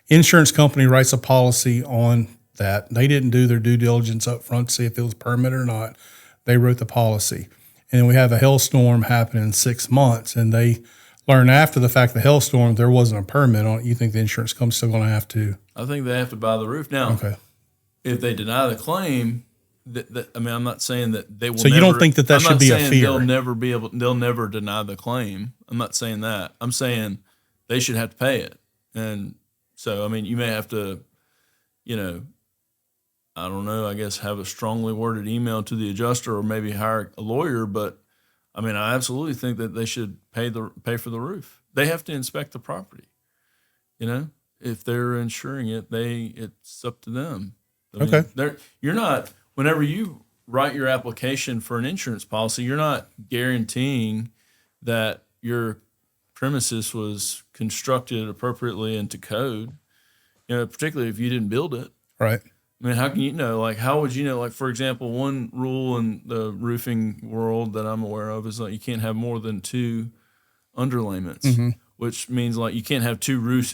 Speaker 3: Insurance company writes a policy on that. They didn't do their due diligence up front to see if it was permitted or not. They wrote the policy. And then we have a hailstorm happen in 6 months, and they learn after the fact the hailstorm, there wasn't a permit on it. You think the insurance company's still going to have to?
Speaker 2: I think they have to buy the roof. Now,
Speaker 3: okay.
Speaker 2: If they deny the claim, I mean, I'm not saying that they will.
Speaker 3: So you don't think that should be a fear?
Speaker 2: They'll never deny the claim. I'm not saying that. I'm saying they should have to pay it. And so, I mean, you may have to, I don't know, I guess have a strongly worded email to the adjuster or maybe hire a lawyer. But I mean, I absolutely think that they should pay for the roof. They have to inspect the property. If they're insuring it, it's up to them. You're not, whenever you write your application for an insurance policy, you're not guaranteeing that your premises was constructed appropriately into code, particularly if you didn't build it.
Speaker 3: Right.
Speaker 2: I mean, how can you know? Like, how would you know? Like, for example, one rule in the roofing world that I'm aware of is like you can't have more than 2 underlayments, which means like you can't have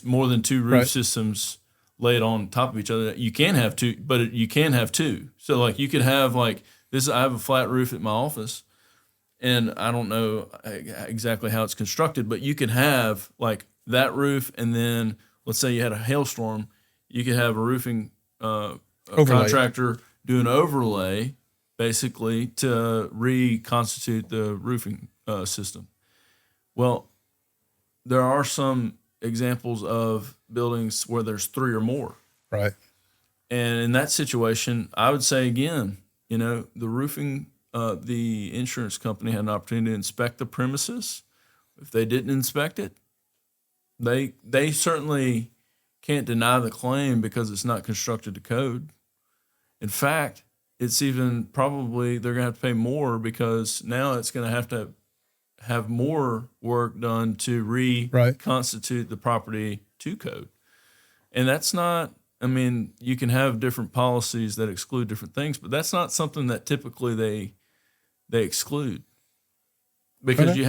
Speaker 2: more than two roof systems laid on top of each other. You can have 2, but you can have 2. So like you could have like this. I have a flat roof at my office, and I don't know exactly how it's constructed, but you could have like that roof, and then let's say you had a hailstorm, you could have a roofing contractor do an overlay basically to reconstitute the roofing system. Well, there are some examples of buildings where there's 3 or more.
Speaker 3: Right.
Speaker 2: And in that situation, I would say again, the roofing, the insurance company had an opportunity to inspect the premises. If they didn't inspect it, they certainly can't deny the claim because it's not constructed to code. In fact, it's even probably they're going to have to pay more because now it's going to have more work done to
Speaker 3: Right.
Speaker 2: reconstitute the property to code. And that's not, I mean, you can have different policies that exclude different things, but that's not something that typically they exclude because
Speaker 3: Okay.
Speaker 2: you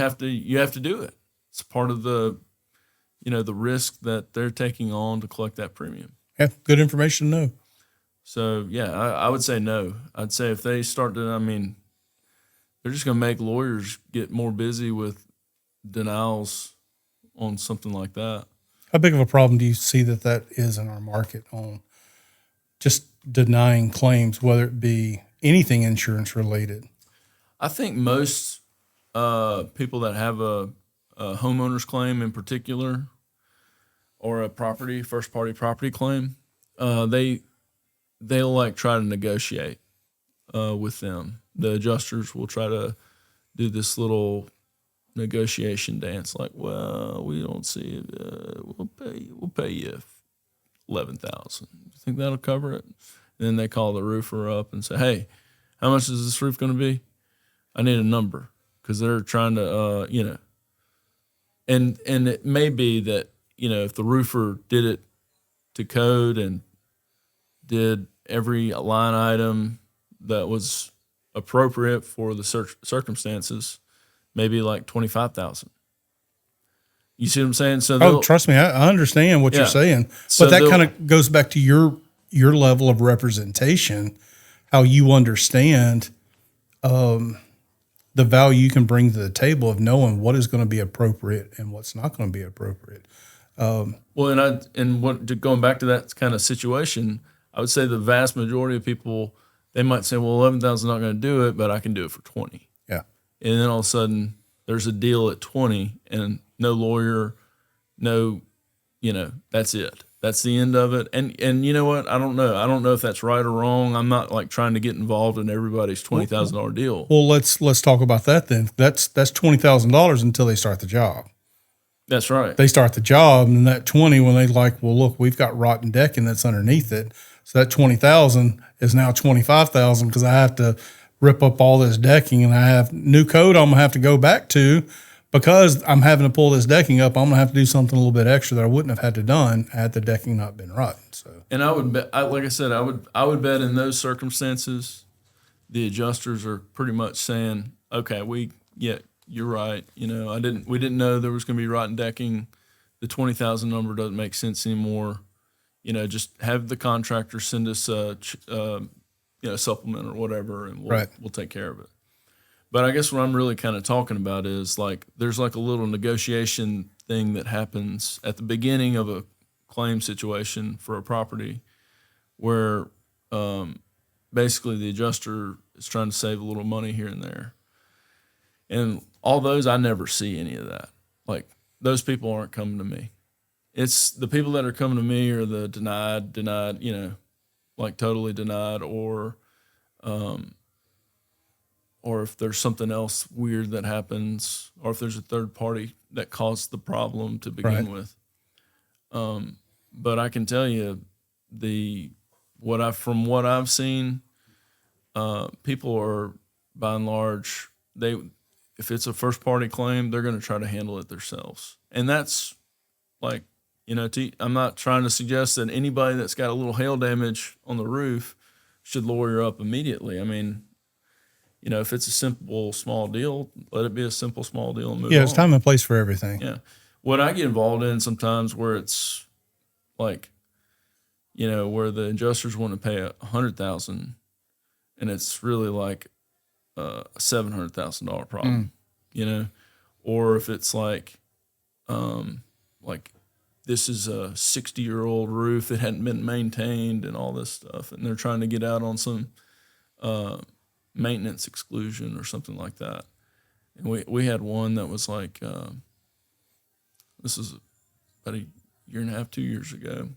Speaker 2: have to do it. It's part of the, the risk that they're taking on to collect that premium.
Speaker 3: Yeah, good information to know.
Speaker 2: So yeah, I would say no. I'd say if they start to, I mean, they're just going to make lawyers get more busy with denials on something like that.
Speaker 3: How big of a problem do you see that is in our market on just denying claims, whether it be anything insurance related?
Speaker 2: I think most people that have a homeowner's claim in particular, or a first party property claim, they'll like try to negotiate with them. The adjusters will try to do this little negotiation dance, like, well, we don't see it. We'll pay you $11,000. You think that'll cover it? And then they call the roofer up and say, hey, how much is this roof going to be? I need a number, because they're trying to, and it may be that, if the roofer did it to code and did every line item that was appropriate for the circumstances, maybe like $25,000. You see what I'm saying? So
Speaker 3: Trust me, I understand what you're saying,
Speaker 2: So
Speaker 3: but that kind of goes back to your level of representation, how you understand the value you can bring to the table of knowing what is going to be appropriate and what's not going to be appropriate.
Speaker 2: Well, going back to that kind of situation, I would say the vast majority of people, they might say, well, 11,000 is not going to do it, but I can do it for 20.
Speaker 3: Yeah.
Speaker 2: And then all of a sudden there's a deal at 20 and no lawyer, no, that's it. That's the end of it. And you know what? I don't know. I don't know if that's right or wrong. I'm not like trying to get involved in everybody's $20,000 deal.
Speaker 3: Well, let's talk about that then. That's $20,000 until they start the job.
Speaker 2: That's right.
Speaker 3: They start the job, and that 20, when they like, well, look, we've got rotten decking that's underneath it. So that 20,000 is now 25,000 because I have to rip up all this decking, and I have new code I'm gonna have to go back to because I'm having to pull this decking up. I'm gonna have to do something a little bit extra that I wouldn't have had to done had the decking not been rotten. So,
Speaker 2: and I would bet, like I said, I would bet in those circumstances, the adjusters are pretty much saying, okay, you're right. We didn't know there was going to be rotten decking. The 20,000 number doesn't make sense anymore. Just have the contractor send us a supplement or whatever, and we'll take care of it. But I guess what I'm really kind of talking about is like there's like a little negotiation thing that happens at the beginning of a claim situation for a property, where basically the adjuster is trying to save a little money here and there. And all those, I never see any of that. Like, those people aren't coming to me. It's the people that are coming to me are the denied, like totally denied, or if there's something else weird that happens, or if there's a third party that caused the problem to begin with. But I can tell you, from what I've seen, people are by and large, if it's a first party claim, they're going to try to handle it themselves. And that's like, I'm not trying to suggest that anybody that's got a little hail damage on the roof should lawyer up immediately. I mean, if it's a simple, small deal, let it be a simple, small deal and move on.
Speaker 3: yeah, it's time and place for everything.
Speaker 2: Yeah. What I get involved in sometimes where it's like, where the adjusters want to pay $100,000 and it's really like a $700,000 problem, or if it's like this is a 60-year-old roof that hadn't been maintained and all this stuff, and they're trying to get out on some maintenance exclusion or something like that. And we had one that was like, this is about a year and a half, 2 years ago,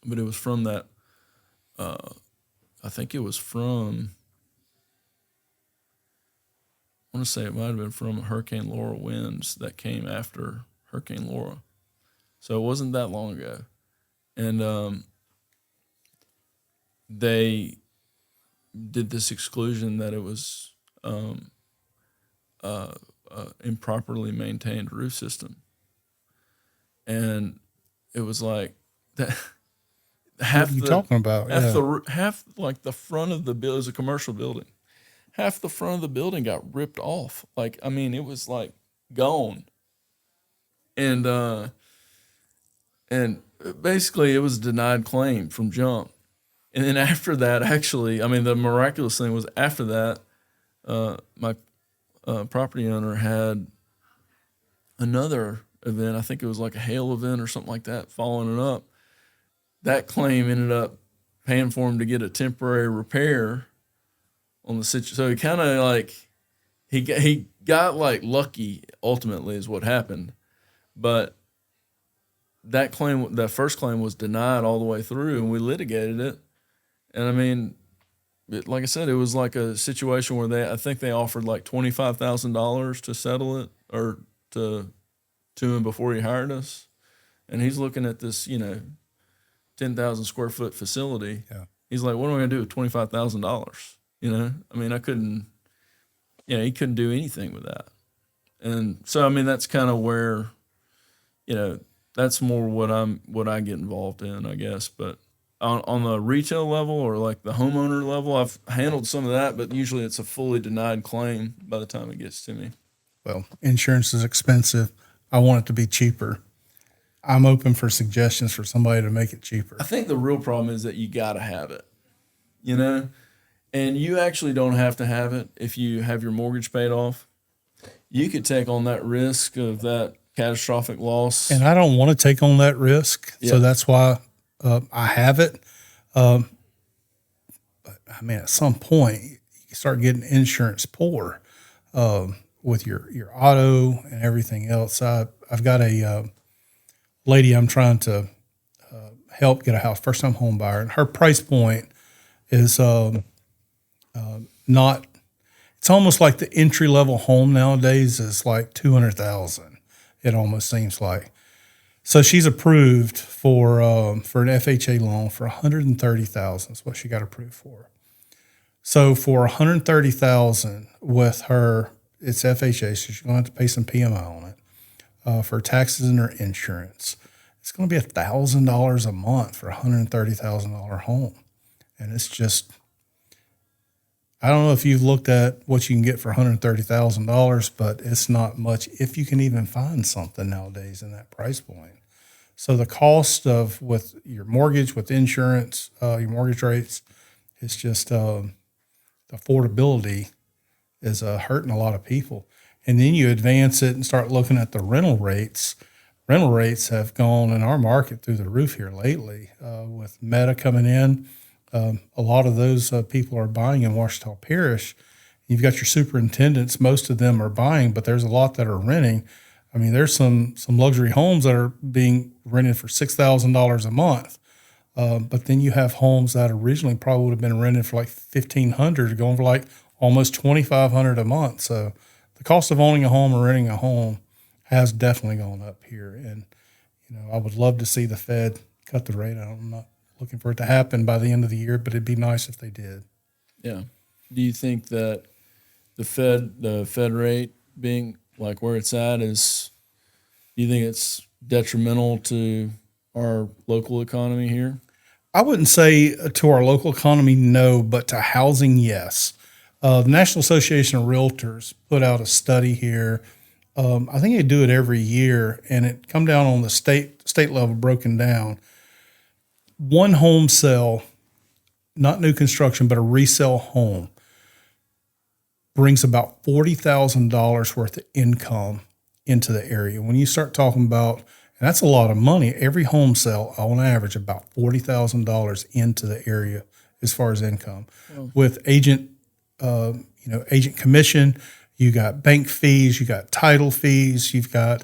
Speaker 2: but it was from that, I think it was from, I want to say it might have been from Hurricane Laura winds that came after Hurricane Laura. So it wasn't that long ago. And they did this exclusion that it was improperly maintained roof system, and it was like that.
Speaker 3: What are you talking about?
Speaker 2: Half like the front of the building is a commercial building. Half the front of the building got ripped off. Like, I mean, it was like gone. And basically it was a denied claim from jump. And then after that, actually, I mean, the miraculous thing was after that, my property owner had another event. I think it was like a hail event or something like that, following it up. That claim ended up paying for him to get a temporary repair on the situation. So he kind of like, he got like lucky ultimately is what happened. But that first claim was denied all the way through, and we litigated it. And I mean, like I said, it was like a situation where I think they offered like $25,000 to settle it, or to him before he hired us. And he's looking at this, 10,000 square foot facility.
Speaker 3: Yeah.
Speaker 2: He's like, what am I going to do with $25,000? I mean, he couldn't do anything with that. And so, I mean, that's kind of where, that's more what I get involved in, I guess. But on the retail level or like the homeowner level, I've handled some of that, but usually it's a fully denied claim by the time it gets to me.
Speaker 3: Well, insurance is expensive. I want it to be cheaper. I'm open for suggestions for somebody to make it cheaper.
Speaker 2: I think the real problem is that you got to have it, and you actually don't have to have it if you have your mortgage paid off. You could take on that risk of that catastrophic loss.
Speaker 3: And I don't want to take on that risk. Yeah. So that's why I have it. But I mean, at some point you start getting insurance poor with your auto and everything else. I've got a lady I'm trying to help get a house, first time home buyer, and her price point is not. It's almost like the entry level home nowadays is like $200,000. It almost seems like. So she's approved for an FHA loan for $130,000. Is what she got approved for. So for $130,000 with her, it's FHA, so she's going to have to pay some PMI on it. For taxes and her insurance, it's going to be $1,000 a month for a $130,000 home. And it's just, I don't know if you've looked at what you can get for $130,000, but it's not much if you can even find something nowadays in that price point. So the cost of with your mortgage, with insurance, your mortgage rates, it's just affordability is hurting a lot of people. And then you advance it and start looking at the rental rates. Rental rates have gone in our market through the roof here lately. With Meta coming in, a lot of those people are buying in Ouachita Parish. You've got your superintendents. Most of them are buying, but there's a lot that are renting. I mean, there's some luxury homes that are being rented for $6,000 a month. But then you have homes that originally probably would have been rented for like $1,500, going for like almost $2,500 a month. So the cost of owning a home or renting a home has definitely gone up here. And, I would love to see the Fed cut the rate. I'm not looking for it to happen by the end of the year, but it'd be nice if they did.
Speaker 2: Yeah. Do you think that the Fed rate being like where it's at do you think it's detrimental to our local economy here?
Speaker 3: I wouldn't say to our local economy, no, but to housing, yes. The National Association of Realtors put out a study here. I think they do it every year, and it come down on the state level, broken down. One home sale, not new construction, but a resale home, brings about $40,000 worth of income into the area. When you start talking about, and that's a lot of money, every home sale on average about $40,000 into the area as far as income. Oh. With agent commission, you got bank fees, you got title fees, you've got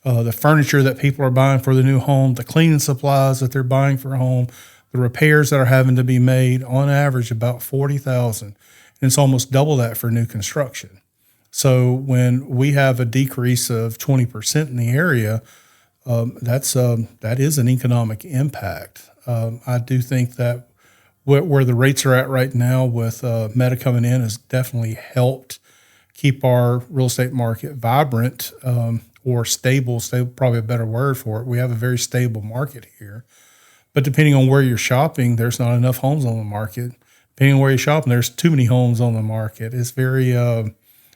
Speaker 3: the furniture that people are buying for the new home, the cleaning supplies that they're buying for a home, the repairs that are having to be made, on average about $40,000. And it's almost double that for new construction. So when we have a decrease of 20% in the area, that is an economic impact. I do think that where the rates are at right now with Meta coming in has definitely helped keep our real estate market vibrant, or stable. Stable, probably a better word for it. We have a very stable market here. But depending on where you're shopping, there's not enough homes on the market. Depending on where you're shopping, there's too many homes on the market. It's very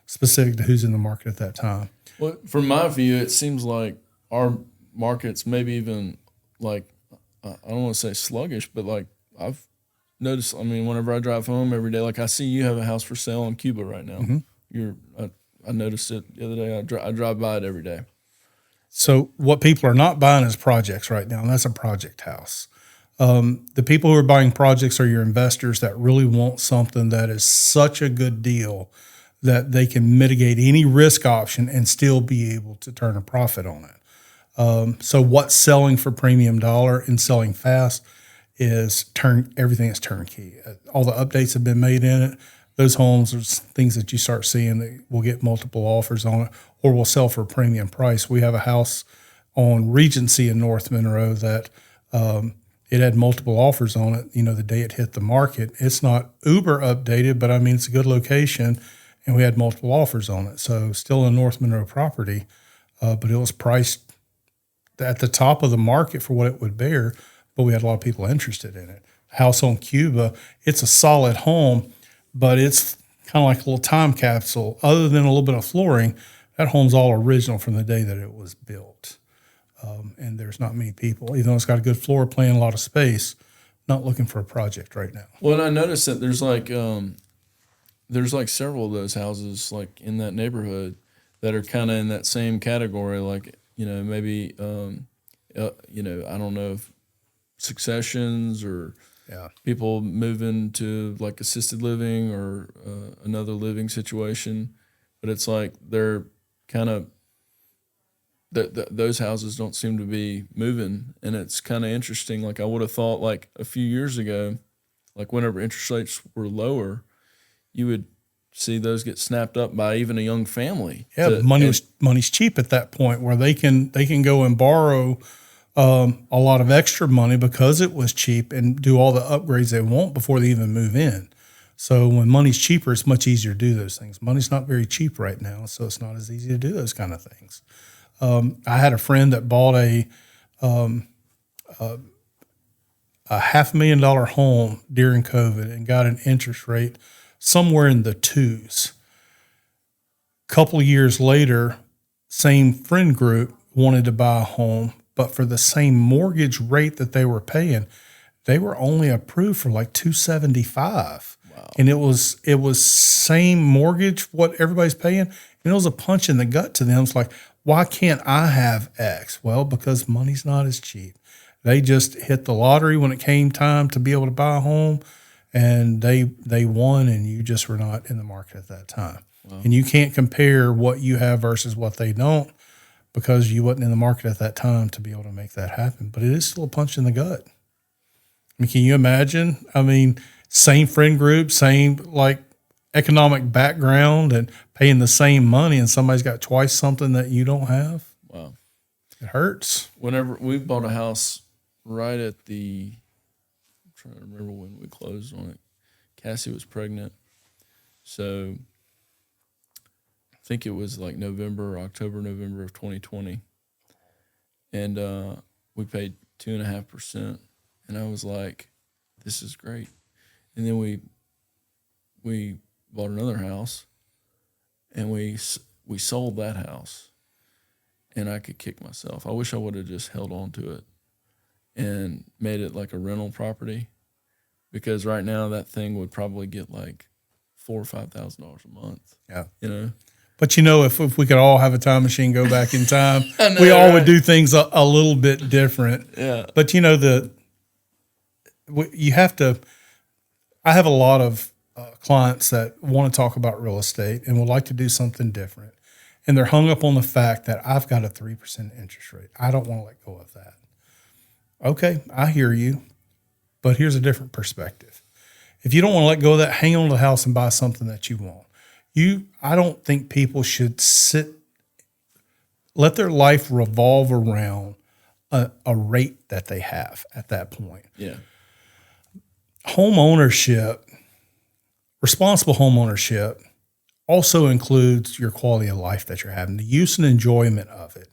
Speaker 3: specific to who's in the market at that time.
Speaker 2: Well, from my view, it seems like our market's maybe even like, I don't want to say sluggish, but like I've noticed, I mean, whenever I drive home every day, like I see you have a house for sale in Cuba right now. I noticed it the other day. I drive by it every day.
Speaker 3: So what people are not buying is projects right now, and that's a project house. The people who are buying projects are your investors that really want something that is such a good deal that they can mitigate any risk option and still be able to turn a profit on it. So what's selling for premium dollar and selling fast is everything is turnkey. All the updates have been made in it. Those homes are things that you start seeing that will get multiple offers on it or will sell for a premium price. We have a house on Regency in North Monroe that it had multiple offers on it, the day it hit the market. It's not uber updated, but I mean, it's a good location, and we had multiple offers on it. So still a North Monroe property, but it was priced at the top of the market for what it would bear, but we had a lot of people interested in it. House on Cuba, it's a solid home, but it's kind of like a little time capsule. Other than a little bit of flooring, that home's all original from the day that it was built. And there's not many people, even though it's got a good floor plan, a lot of space, not looking for a project right now.
Speaker 2: Well, and I noticed that there's like several of those houses like in that neighborhood that are kind of in that same category. Like, maybe, I don't know if successions or people moving to like assisted living or another living situation. But it's like they're kind of, those houses don't seem to be moving, and it's kind of interesting. Like I would have thought, like a few years ago, like whenever interest rates were lower, you would see those get snapped up by even a young family.
Speaker 3: Yeah, money's cheap at that point, where they can go and borrow a lot of extra money because it was cheap and do all the upgrades they want before they even move in. So when money's cheaper, it's much easier to do those things. Money's not very cheap right now, so it's not as easy to do those kind of things. I had a friend that bought a $500,000 home during COVID and got an interest rate somewhere in the twos. Couple of years later, same friend group wanted to buy a home, but for the same mortgage rate that they were paying, they were only approved for like $275. Wow. And it was same mortgage, what everybody's paying. And it was a punch in the gut to them. It's like, why can't I have X? Well, because money's not as cheap. They just hit the lottery when it came time to be able to buy a home, and they won, and you just were not in the market at that time. Wow. And you can't compare what you have versus what they don't, because you wasn't in the market at that time to be able to make that happen. But it is still a punch in the gut. I mean, can you imagine? I mean, same friend group, same like economic background, and paying the same money, and somebody's got twice something that you don't have.
Speaker 2: Wow.
Speaker 3: It hurts.
Speaker 2: Whenever we bought a house right at I'm trying to remember when we closed on it. Cassie was pregnant. So I think it was like November of 2020. And we paid 2.5%. And I was like, this is great. And then we bought another house, and we sold that house, and I could kick myself. I wish I would have just held on to it and made it like a rental property, because right now that thing would probably get like $4,000 or $5,000 a month.
Speaker 3: Yeah. But if we could all have a time machine, go back in time,
Speaker 2: know,
Speaker 3: we all
Speaker 2: right?
Speaker 3: would do things a little bit different.
Speaker 2: Yeah.
Speaker 3: But you have to. I have a lot of clients that want to talk about real estate and would like to do something different. And they're hung up on the fact that I've got a 3% interest rate. I don't want to let go of that. Okay, I hear you, but here's a different perspective. If you don't want to let go of that, hang on to the house and buy something that you want. I don't think people should let their life revolve around a rate that they have at that point.
Speaker 2: Yeah.
Speaker 3: home ownership, responsible home ownership also includes your quality of life that you're having, the use and enjoyment of it.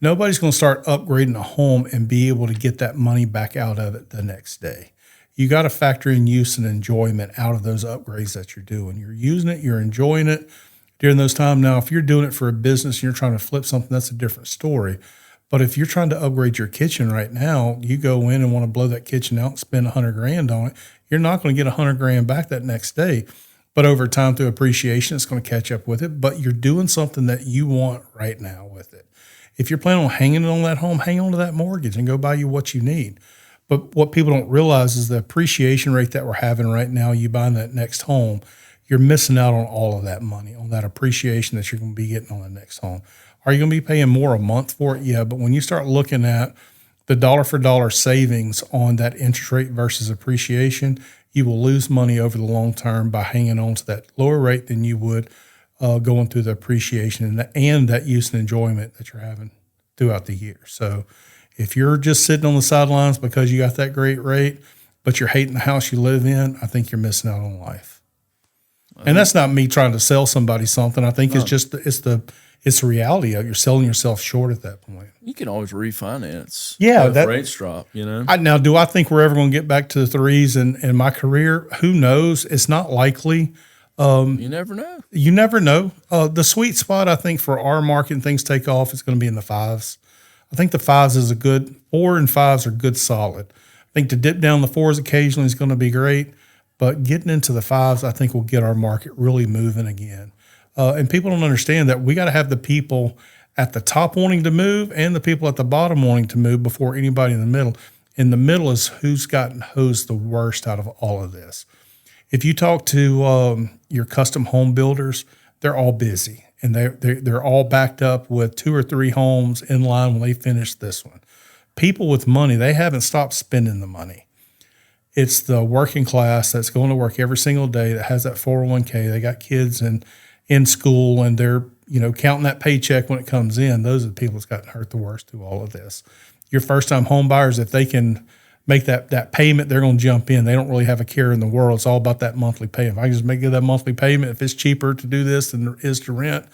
Speaker 3: Nobody's going to start upgrading a home and be able to get that money back out of it the next day. You got to factor in use and enjoyment out of those upgrades that you're doing. You're using it, you're enjoying it during those times. Now, if you're doing it for a business and you're trying to flip something, that's a different story. But if you're trying to upgrade your kitchen right now, you go in and want to blow that kitchen out and spend $100,000 on it, you're not going to get $100,000 back that next day. But over time, through appreciation, it's going to catch up with it. But you're doing something that you want right now with it. If you're planning on hanging on that home, hang on to that mortgage and go buy you what you need. But what people don't realize is the appreciation rate that we're having right now, you buying that next home, you're missing out on all of that money, on that appreciation that you're going to be getting on the next home. Are you going to be paying more a month for it? Yeah, but when you start looking at the dollar for dollar savings on that interest rate versus appreciation, you will lose money over the long term by hanging on to that lower rate than you would going through the appreciation and that use and enjoyment that you're having throughout the year. So if you're just sitting on the sidelines because you got that great rate, but you're hating the house you live in, I think you're missing out on life. And that's not me trying to sell somebody something. I think it's the reality of it. You're selling yourself short at that point.
Speaker 2: You can always refinance.
Speaker 3: Yeah,
Speaker 2: if rates drop.
Speaker 3: Now, do I think we're ever going to get back to the threes in my career? Who knows? It's not likely.
Speaker 2: You never know.
Speaker 3: You never know. The sweet spot, I think, for our market and things take off is going to be in the fives. I think the fives is a good 4 and 5s are good solid. I think to dip down the 4s occasionally is going to be great, but getting into the 5s, I think will get our market really moving again. And people don't understand that we got to have the people at the top wanting to move and the people at the bottom wanting to move before anybody in the middle. In the middle is who's gotten hosed the worst out of all of this. If you talk to your custom home builders, they're all busy and they're all backed up with 2 or 3 homes in line when they finish this one. People with money, they haven't stopped spending the money. It's the working class that's going to work every single day that has that 401k. They got kids in school and they're counting that paycheck when it comes in. Those are the people that's gotten hurt the worst through all of this. Your first-time home buyers, if they can make that payment, they're going to jump in. They don't really have a care in the world. It's all about that monthly payment. If I can just make that monthly payment, if it's cheaper to do this than it is to rent,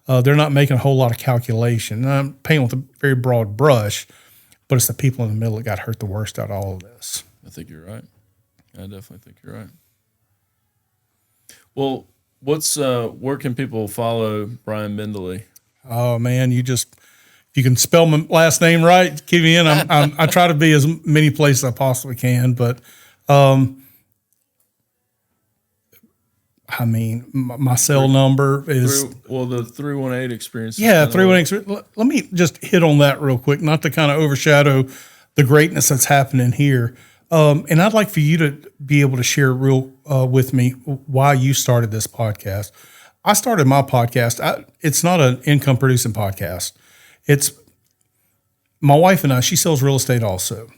Speaker 3: they're not making a whole lot of calculation. And I'm painting with a very broad brush, but it's the people in the middle that got hurt the worst out of all of this.
Speaker 2: I think you're right. I definitely think you're right. Well, where can people follow Brian Bendily?
Speaker 3: Oh man, if you can spell my last name right, keep me in. I try to be as many places as I possibly can, but my cell number is
Speaker 2: the 318 experience.
Speaker 3: Yeah, 318. Let me just hit on that real quick, not to kind of overshadow the greatness that's happening here. And I'd like for you to be able to share with me why you started this podcast. I started my podcast. It's not an income producing podcast. It's my wife and I. She sells real estate also.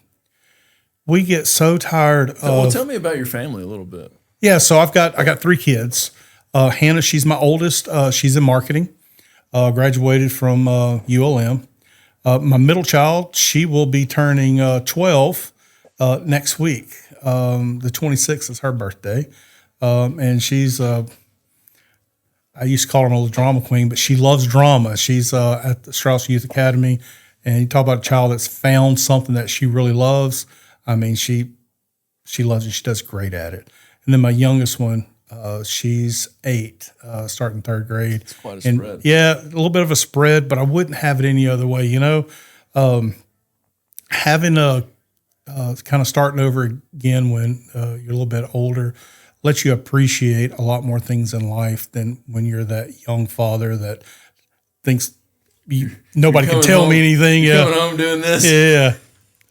Speaker 3: We get so tired of.
Speaker 2: Well, tell me about your family a little bit.
Speaker 3: Yeah, so I got 3 kids. Hannah, she's my oldest. She's in marketing. Graduated from ULM. My middle child, she will be turning 12 next week. The 26th is her birthday, and she's. I used to call her an old drama queen, but she loves drama. She's at the Strauss Youth Academy, and you talk about a child that's found something that she really loves. I mean, she loves it. She does great at it. And then my youngest one, she's 8, starting 3rd grade.
Speaker 2: It's quite a spread.
Speaker 3: Yeah, a little bit of a spread, but I wouldn't have it any other way. Having a kind of starting over again when you're a little bit older lets you appreciate a lot more things in life than when you're that young father that thinks nobody can tell me anything.
Speaker 2: You're coming home doing this.
Speaker 3: Yeah.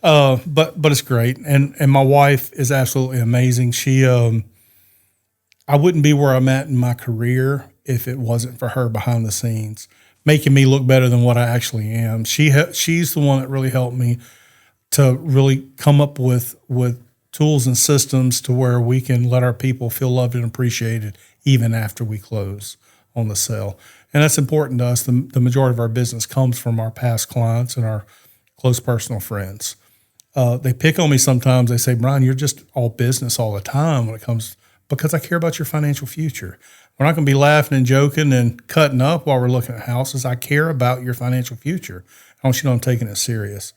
Speaker 3: But it's great. And my wife is absolutely amazing. She, I wouldn't be where I'm at in my career if it wasn't for her behind the scenes, making me look better than what I actually am. She's the one that really helped me to really come up with tools and systems to where we can let our people feel loved and appreciated even after we close on the sale. And that's important to us. The majority of our business comes from our past clients and our close personal friends. They pick on me sometimes. They say, Brian, you're just all business all the time when it comes, because I care about your financial future. We're not going to be laughing and joking and cutting up while we're looking at houses. I care about your financial future. I want you to know I'm taking it serious.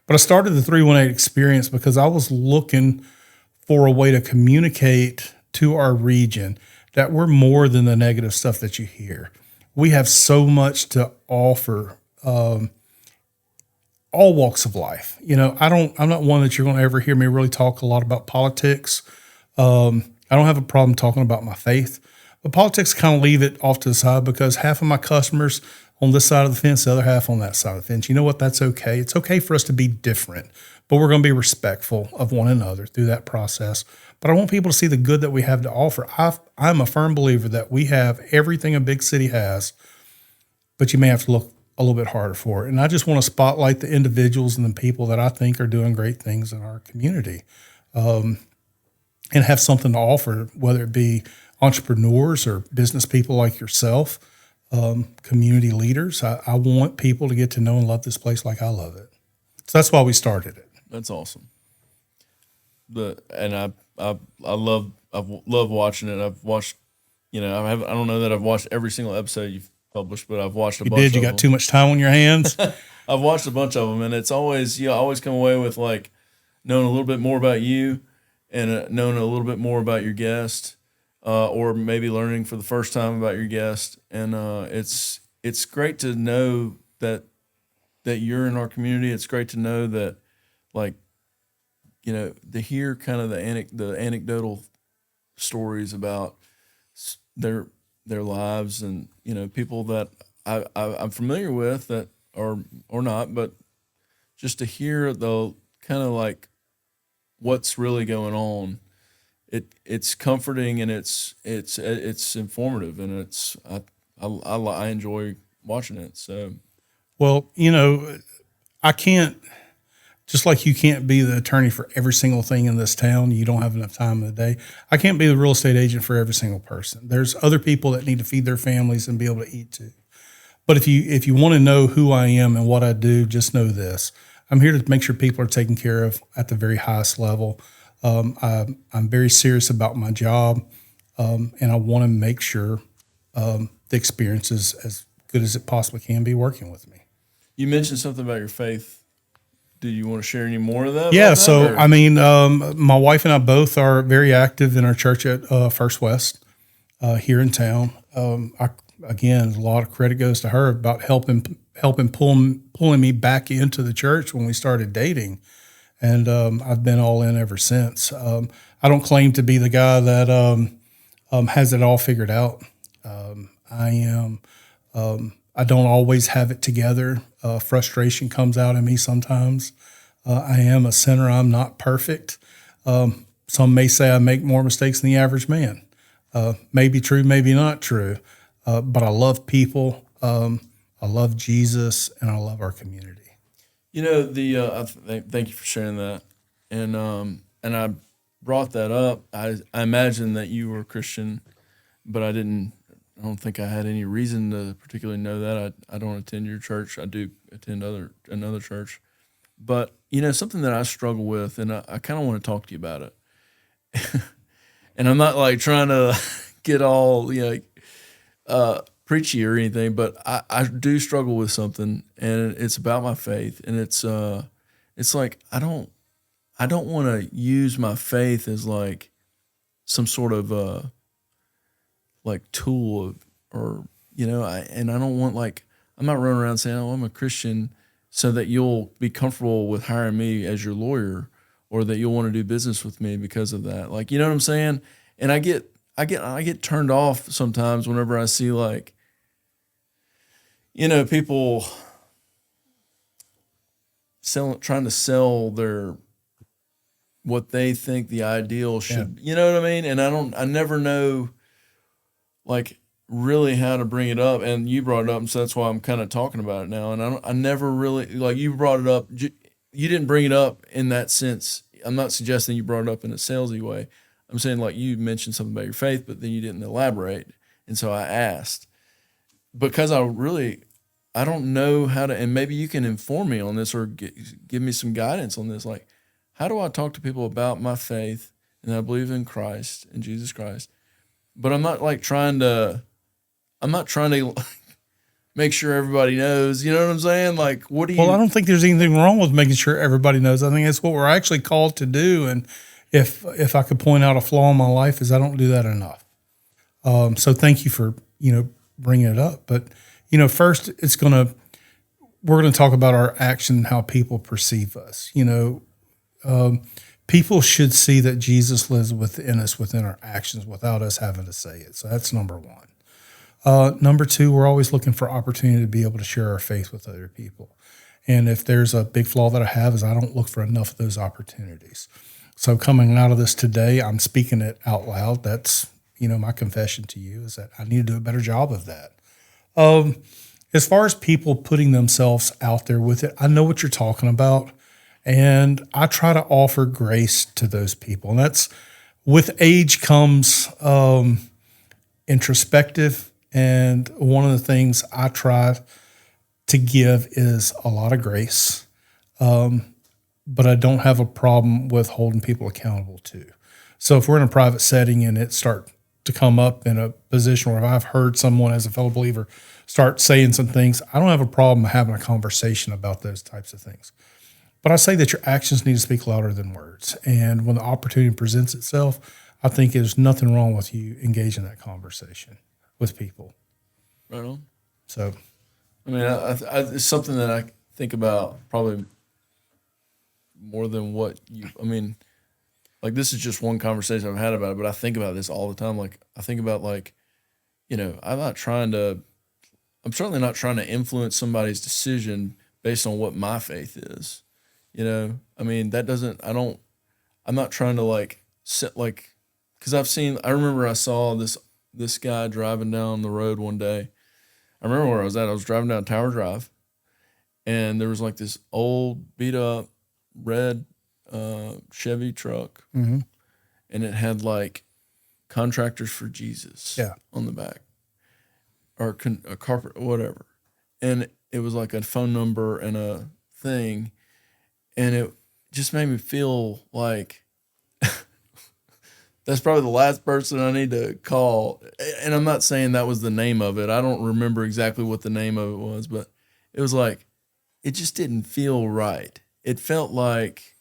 Speaker 3: But I started the 318 experience because I was looking for a way to communicate to our region that we're more than the negative stuff that you hear. We have so much to offer, all walks of life. I'm not one that you're going to ever hear me really talk a lot about politics. I don't have a problem talking about my faith, but politics kind of leave it off to the side because half of my customers on this side of the fence, the other half on that side of the fence. You know what? That's okay. It's okay for us to be different, but we're going to be respectful of one another through that process. But I want people to see the good that we have to offer. I'm a firm believer that we have everything a big city has, but you may have to look a little bit harder for it. And I just want to spotlight the individuals and the people that I think are doing great things in our community, and have something to offer, whether it be entrepreneurs or business people like yourself, community leaders. I want people to get to know and love this place like I love it. So that's why we started it.
Speaker 2: That's awesome. I've loved watching it. I've watched, I don't know that I've watched every single episode you've published, but I've watched a bunch.
Speaker 3: You got too much time on your hands.
Speaker 2: I've watched a bunch of them, and it's always, I always come away with like knowing a little bit more about you and knowing a little bit more about your guest, or maybe learning for the first time about your guest. And it's great to know that you're in our community. It's great to know that, like, to hear kind of the anecdotal stories about their lives, and people that I'm familiar with that or not, but just to hear the kind of like what's really going on. It's comforting, and it's informative, and I enjoy watching it. So,
Speaker 3: well, I can't, just like you can't be the attorney for every single thing in this town. You don't have enough time in the day. I can't be the real estate agent for every single person. There's other people that need to feed their families and be able to eat too. But if you want to know who I am and what I do, just know this. I'm here to make sure people are taken care of at the very highest level. I'm very serious about my job, and I want to make sure the experience is as good as it possibly can be working with me.
Speaker 2: You mentioned something about your faith. Do you want to share any more of that?
Speaker 3: Yeah. So, my wife and I both are very active in our church at First West here in town. Again, a lot of credit goes to her about helping pulling me back into the church when we started dating. And I've been all in ever since. I don't claim to be the guy that has it all figured out. I am. I don't always have it together. Frustration comes out in me sometimes. I am a sinner. I'm not perfect. Some may say I make more mistakes than the average man. Maybe true, maybe not true. But I love people. I love Jesus, and I love our community.
Speaker 2: Thank you for sharing that, and I brought that up. I imagine that you were Christian, but I don't think I had any reason to particularly know that. I don't attend your church. I do attend another church, but something that I struggle with, and I kind of want to talk to you about it. And I'm not like trying to get all preachy or anything, but I do struggle with something, and it's about my faith, and it's like I don't want to use my faith as like some sort of like tool or I don't want, like, I'm not running around saying, oh, I'm a Christian so that you'll be comfortable with hiring me as your lawyer, or that you'll want to do business with me because of that. Like, you know what I'm saying? And I get turned off sometimes whenever I see, like, people trying to sell what they think the ideal should, you know what I mean? And I never know, like, really how to bring it up. And you brought it up, and so that's why I'm kind of talking about it now. And I never really, like, you brought it up. You didn't bring it up in that sense. I'm not suggesting you brought it up in a salesy way. I'm saying, like, you mentioned something about your faith, but then you didn't elaborate. And so I asked, because I don't know how to, and maybe you can inform me on this or give me some guidance on this. Like, how do I talk to people about my faith and I believe in Christ, in Jesus Christ, but I'm not trying to make sure everybody knows, you know what I'm saying? Like, what do you?
Speaker 3: Well, I don't think there's anything wrong with making sure everybody knows. I think that's what we're actually called to do. And if I could point out a flaw in my life, is I don't do that enough. So thank you for bringing it up. But first we're gonna talk about our action and how people perceive us. People should see that Jesus lives within us, within our actions, without us having to say it. So that's number one. Number two, we're always looking for opportunity to be able to share our faith with other people. And if there's a big flaw that I have is I don't look for enough of those opportunities. So coming out of this today, I'm speaking it out loud. That's, my confession to you is that I need to do a better job of that. As far as people putting themselves out there with it, I know what you're talking about. And I try to offer grace to those people. And that's, with age comes introspective. And one of the things I try to give is a lot of grace. But I don't have a problem with holding people accountable too. So if we're in a private setting and it start to come up in a position where I've heard someone as a fellow believer start saying some things, I don't have a problem having a conversation about those types of things. But I say that your actions need to speak louder than words. And when the opportunity presents itself, I think there's nothing wrong with you engaging that conversation with people.
Speaker 2: Right on.
Speaker 3: So,
Speaker 2: I mean, it's something that I think about probably more than what you, I mean, like this is just one conversation I've had about it, but I think about this all the time. Like I think about I'm certainly not trying to influence somebody's decision based on what my faith is. I mean, I'm not trying to because I remember I saw this guy driving down the road one day. I remember where I was at. I was driving down Tower Drive, and there was this old beat up red Chevy truck,
Speaker 3: mm-hmm.
Speaker 2: and it had Contractors for Jesus on the back, or a carpet, whatever. And it was a phone number and a thing. And it just made me feel like that's probably the last person I need to call. And I'm not saying that was the name of it. I don't remember exactly what the name of it was, but it was it just didn't feel right. It felt like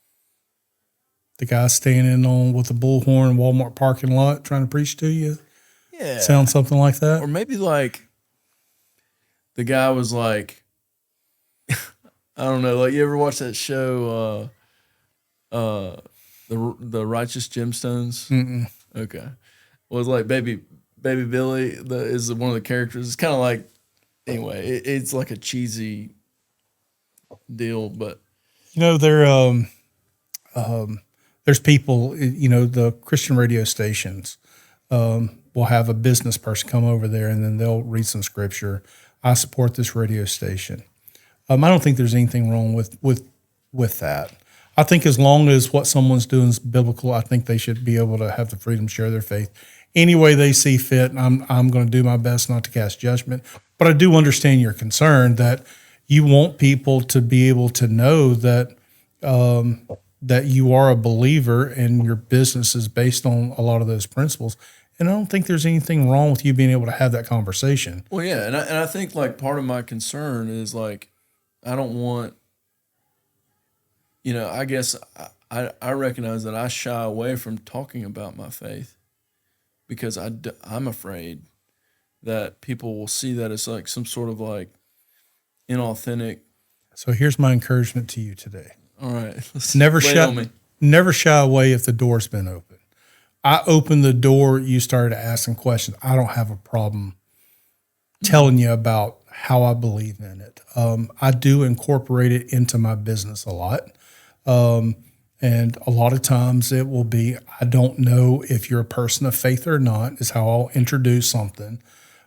Speaker 3: the guy standing on with a bullhorn in Walmart parking lot trying to preach to you.
Speaker 2: Yeah.
Speaker 3: Sound something like that?
Speaker 2: Or maybe the guy was I don't know. You ever watch that show, the Righteous Gemstones?
Speaker 3: Mm-mm.
Speaker 2: Okay. Well, it's Baby Billy is one of the characters. It's kind of anyway. It's a cheesy deal, but
Speaker 3: there's people. The Christian radio stations will have a business person come over there, and then they'll read some scripture. I support this radio station. I don't think there's anything wrong with that. I think as long as what someone's doing is biblical, I think they should be able to have the freedom to share their faith any way they see fit. And I'm going to do my best not to cast judgment. But I do understand your concern that you want people to be able to know that that you are a believer and your business is based on a lot of those principles. And I don't think there's anything wrong with you being able to have that conversation.
Speaker 2: Well, yeah, and I think part of my concern is I don't want, I guess I recognize that I shy away from talking about my faith because I'm afraid that people will see that as some sort of inauthentic.
Speaker 3: So here's my encouragement to you today.
Speaker 2: All right.
Speaker 3: Never shy away if the door's been open. I opened the door, you started asking questions. I don't have a problem telling you about how I believe in it. I do incorporate it into my business a lot. And a lot of times it will be, I don't know if you're a person of faith or not, is how I'll introduce something,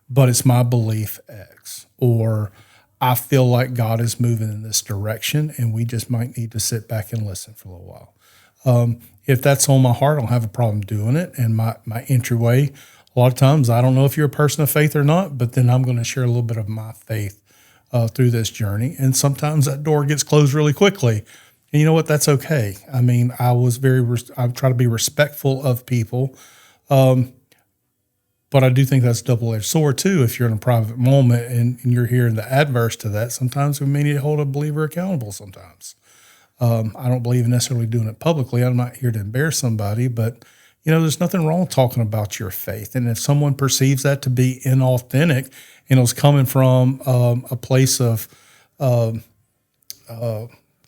Speaker 3: but it's my belief X. Or I feel like God is moving in this direction and we just might need to sit back and listen for a little while. If that's on my heart, I don't have a problem doing it. And my entryway, a lot of times, I don't know if you're a person of faith or not, but then I'm going to share a little bit of my faith through this journey. And sometimes that door gets closed really quickly. And you know what? That's okay. I mean, I try to be respectful of people. But I do think that's a double-edged sword too. If you're in a private moment and you're hearing the adverse to that, sometimes we may need to hold a believer accountable sometimes. I don't believe in necessarily doing it publicly. I'm not here to embarrass somebody, but there's nothing wrong with talking about your faith. And if someone perceives that to be inauthentic and it was coming from a place of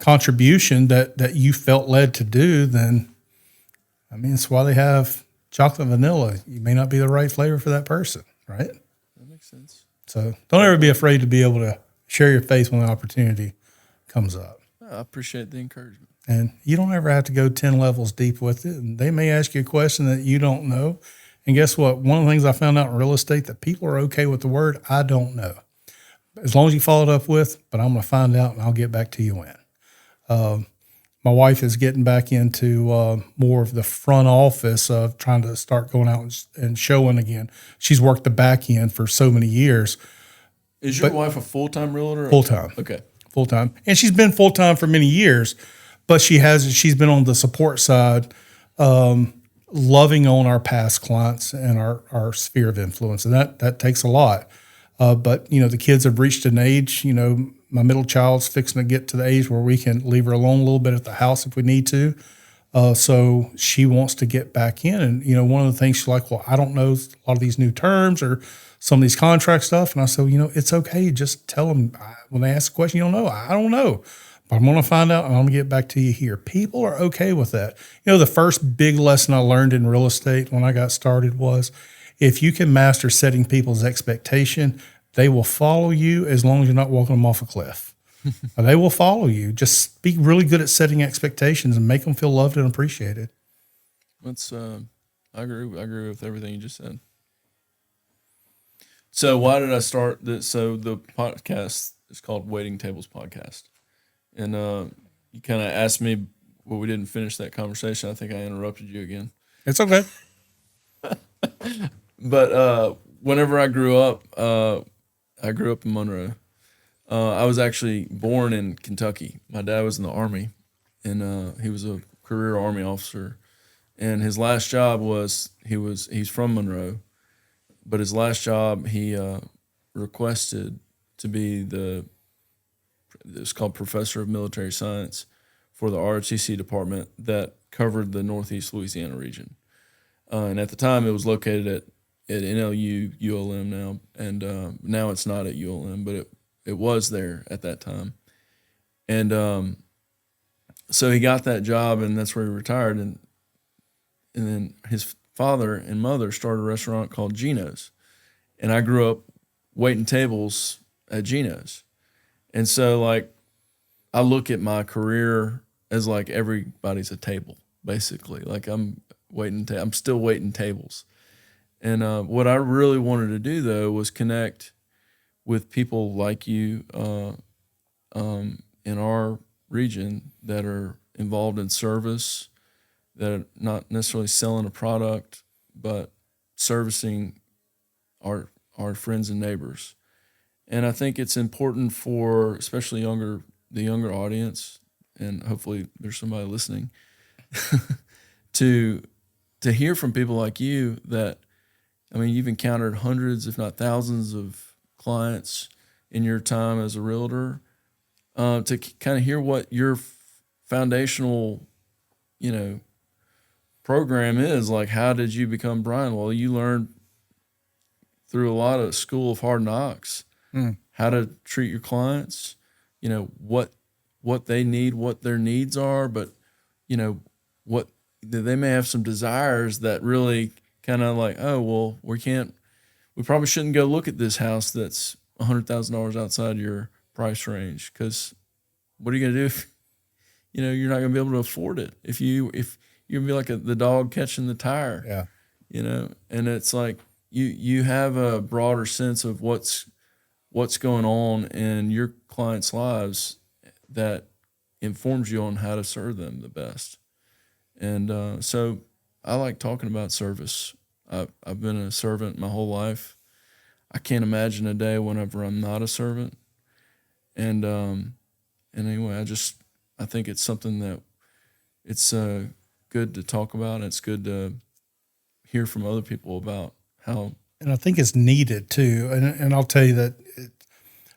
Speaker 3: contribution that you felt led to do, then I mean, it's why they have chocolate and vanilla. You may not be the right flavor for that person, right?
Speaker 2: That makes sense.
Speaker 3: So don't ever be afraid to be able to share your faith when the opportunity comes up.
Speaker 2: I appreciate the encouragement.
Speaker 3: And you don't ever have to go 10 levels deep with it. And they may ask you a question that you don't know. And guess what? One of the things I found out in real estate, that people are okay with the word, I don't know. As long as you follow it up with, but I'm going to find out and I'll get back to you when. My wife is getting back into more of the front office of trying to start going out and showing again. She's worked the back end for so many years.
Speaker 2: Is your wife a full-time realtor?
Speaker 3: Full-time.
Speaker 2: Okay.
Speaker 3: Full-time. And she's been full-time for many years, but she's been on the support side, loving on our past clients and our sphere of influence. And that takes a lot. But the kids have reached an age, my middle child's fixing to get to the age where we can leave her alone a little bit at the house if we need to. So she wants to get back in. And, one of the things she's like, well, I don't know a lot of these new terms or some of these contract stuff. And I said, it's okay. Just tell them when they ask a question, you don't know. I don't know. But I'm going to find out and I'm going to get back to you here. People are okay with that. The first big lesson I learned in real estate when I got started was if you can master setting people's expectation, they will follow you as long as you're not walking them off a cliff. They will follow you. Just be really good at setting expectations and make them feel loved and appreciated.
Speaker 2: That's I agree with everything you just said. So why did I start this? So the podcast is called Waiting Tables Podcast. And you kind of asked me, well, we didn't finish that conversation. I think I interrupted you again.
Speaker 3: It's okay.
Speaker 2: But whenever I grew up in Monroe. I was actually born in Kentucky. My dad was in the Army, and he was a career Army officer. And his last job was he's from Monroe, but his last job he requested to be it's called Professor of Military Science for the ROTC department that covered the Northeast Louisiana region. And at the time, it was located at NLU, ULM now, and now it's not at ULM, but it was there at that time. And so he got that job, and that's where he retired. And then his father and mother started a restaurant called Gino's. And I grew up waiting tables at Gino's. And so, I look at my career as everybody's a table, basically. I'm still waiting tables. And what I really wanted to do, though, was connect with people like you in our region that are involved in service, that are not necessarily selling a product, but servicing our friends and neighbors. And I think it's important for especially the younger audience, and hopefully there's somebody listening, to hear from people like you that, you've encountered hundreds, if not thousands, of clients in your time as a realtor, to kind of hear what your foundational, program is. How did you become Brian? Well, you learned through a lot of school of hard knocks how to treat your clients, what they need, what their needs are, but, what they may have some desires that really kind of we probably shouldn't go look at this house that's $100,000 outside your price range, because what are you going to do if, you're not going to be able to afford it? If you're going to be like the dog catching the tire, and it's you have a broader sense of what's going on in your clients' lives that informs you on how to serve them the best. And so I like talking about service. I've been a servant my whole life. I can't imagine a day whenever I'm not a servant. And anyway, I think it's something that it's good to talk about. And it's good to hear from other people about how.
Speaker 3: And I think it's needed too. And I'll tell you that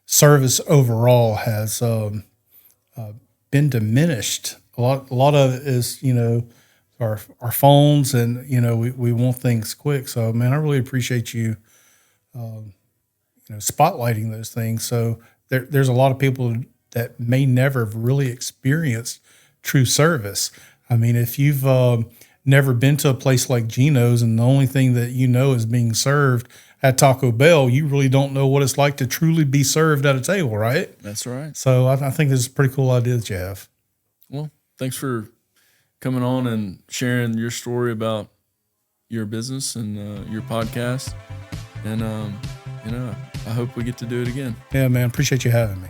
Speaker 3: service overall has been diminished. A lot of it is, our phones, and we want things quick. So man, I really appreciate you spotlighting those things. So there's a lot of people that may never have really experienced true service. I mean, if you've never been to a place like Gino's and the only thing that is being served at Taco Bell, you really don't know what it's like to truly be served at a table, right?
Speaker 2: That's right.
Speaker 3: So I think this is a pretty cool idea that you have.
Speaker 2: Well, thanks for coming on and sharing your story about your business and your podcast. And, I hope we get to do it again.
Speaker 3: Yeah, man. Appreciate you having me.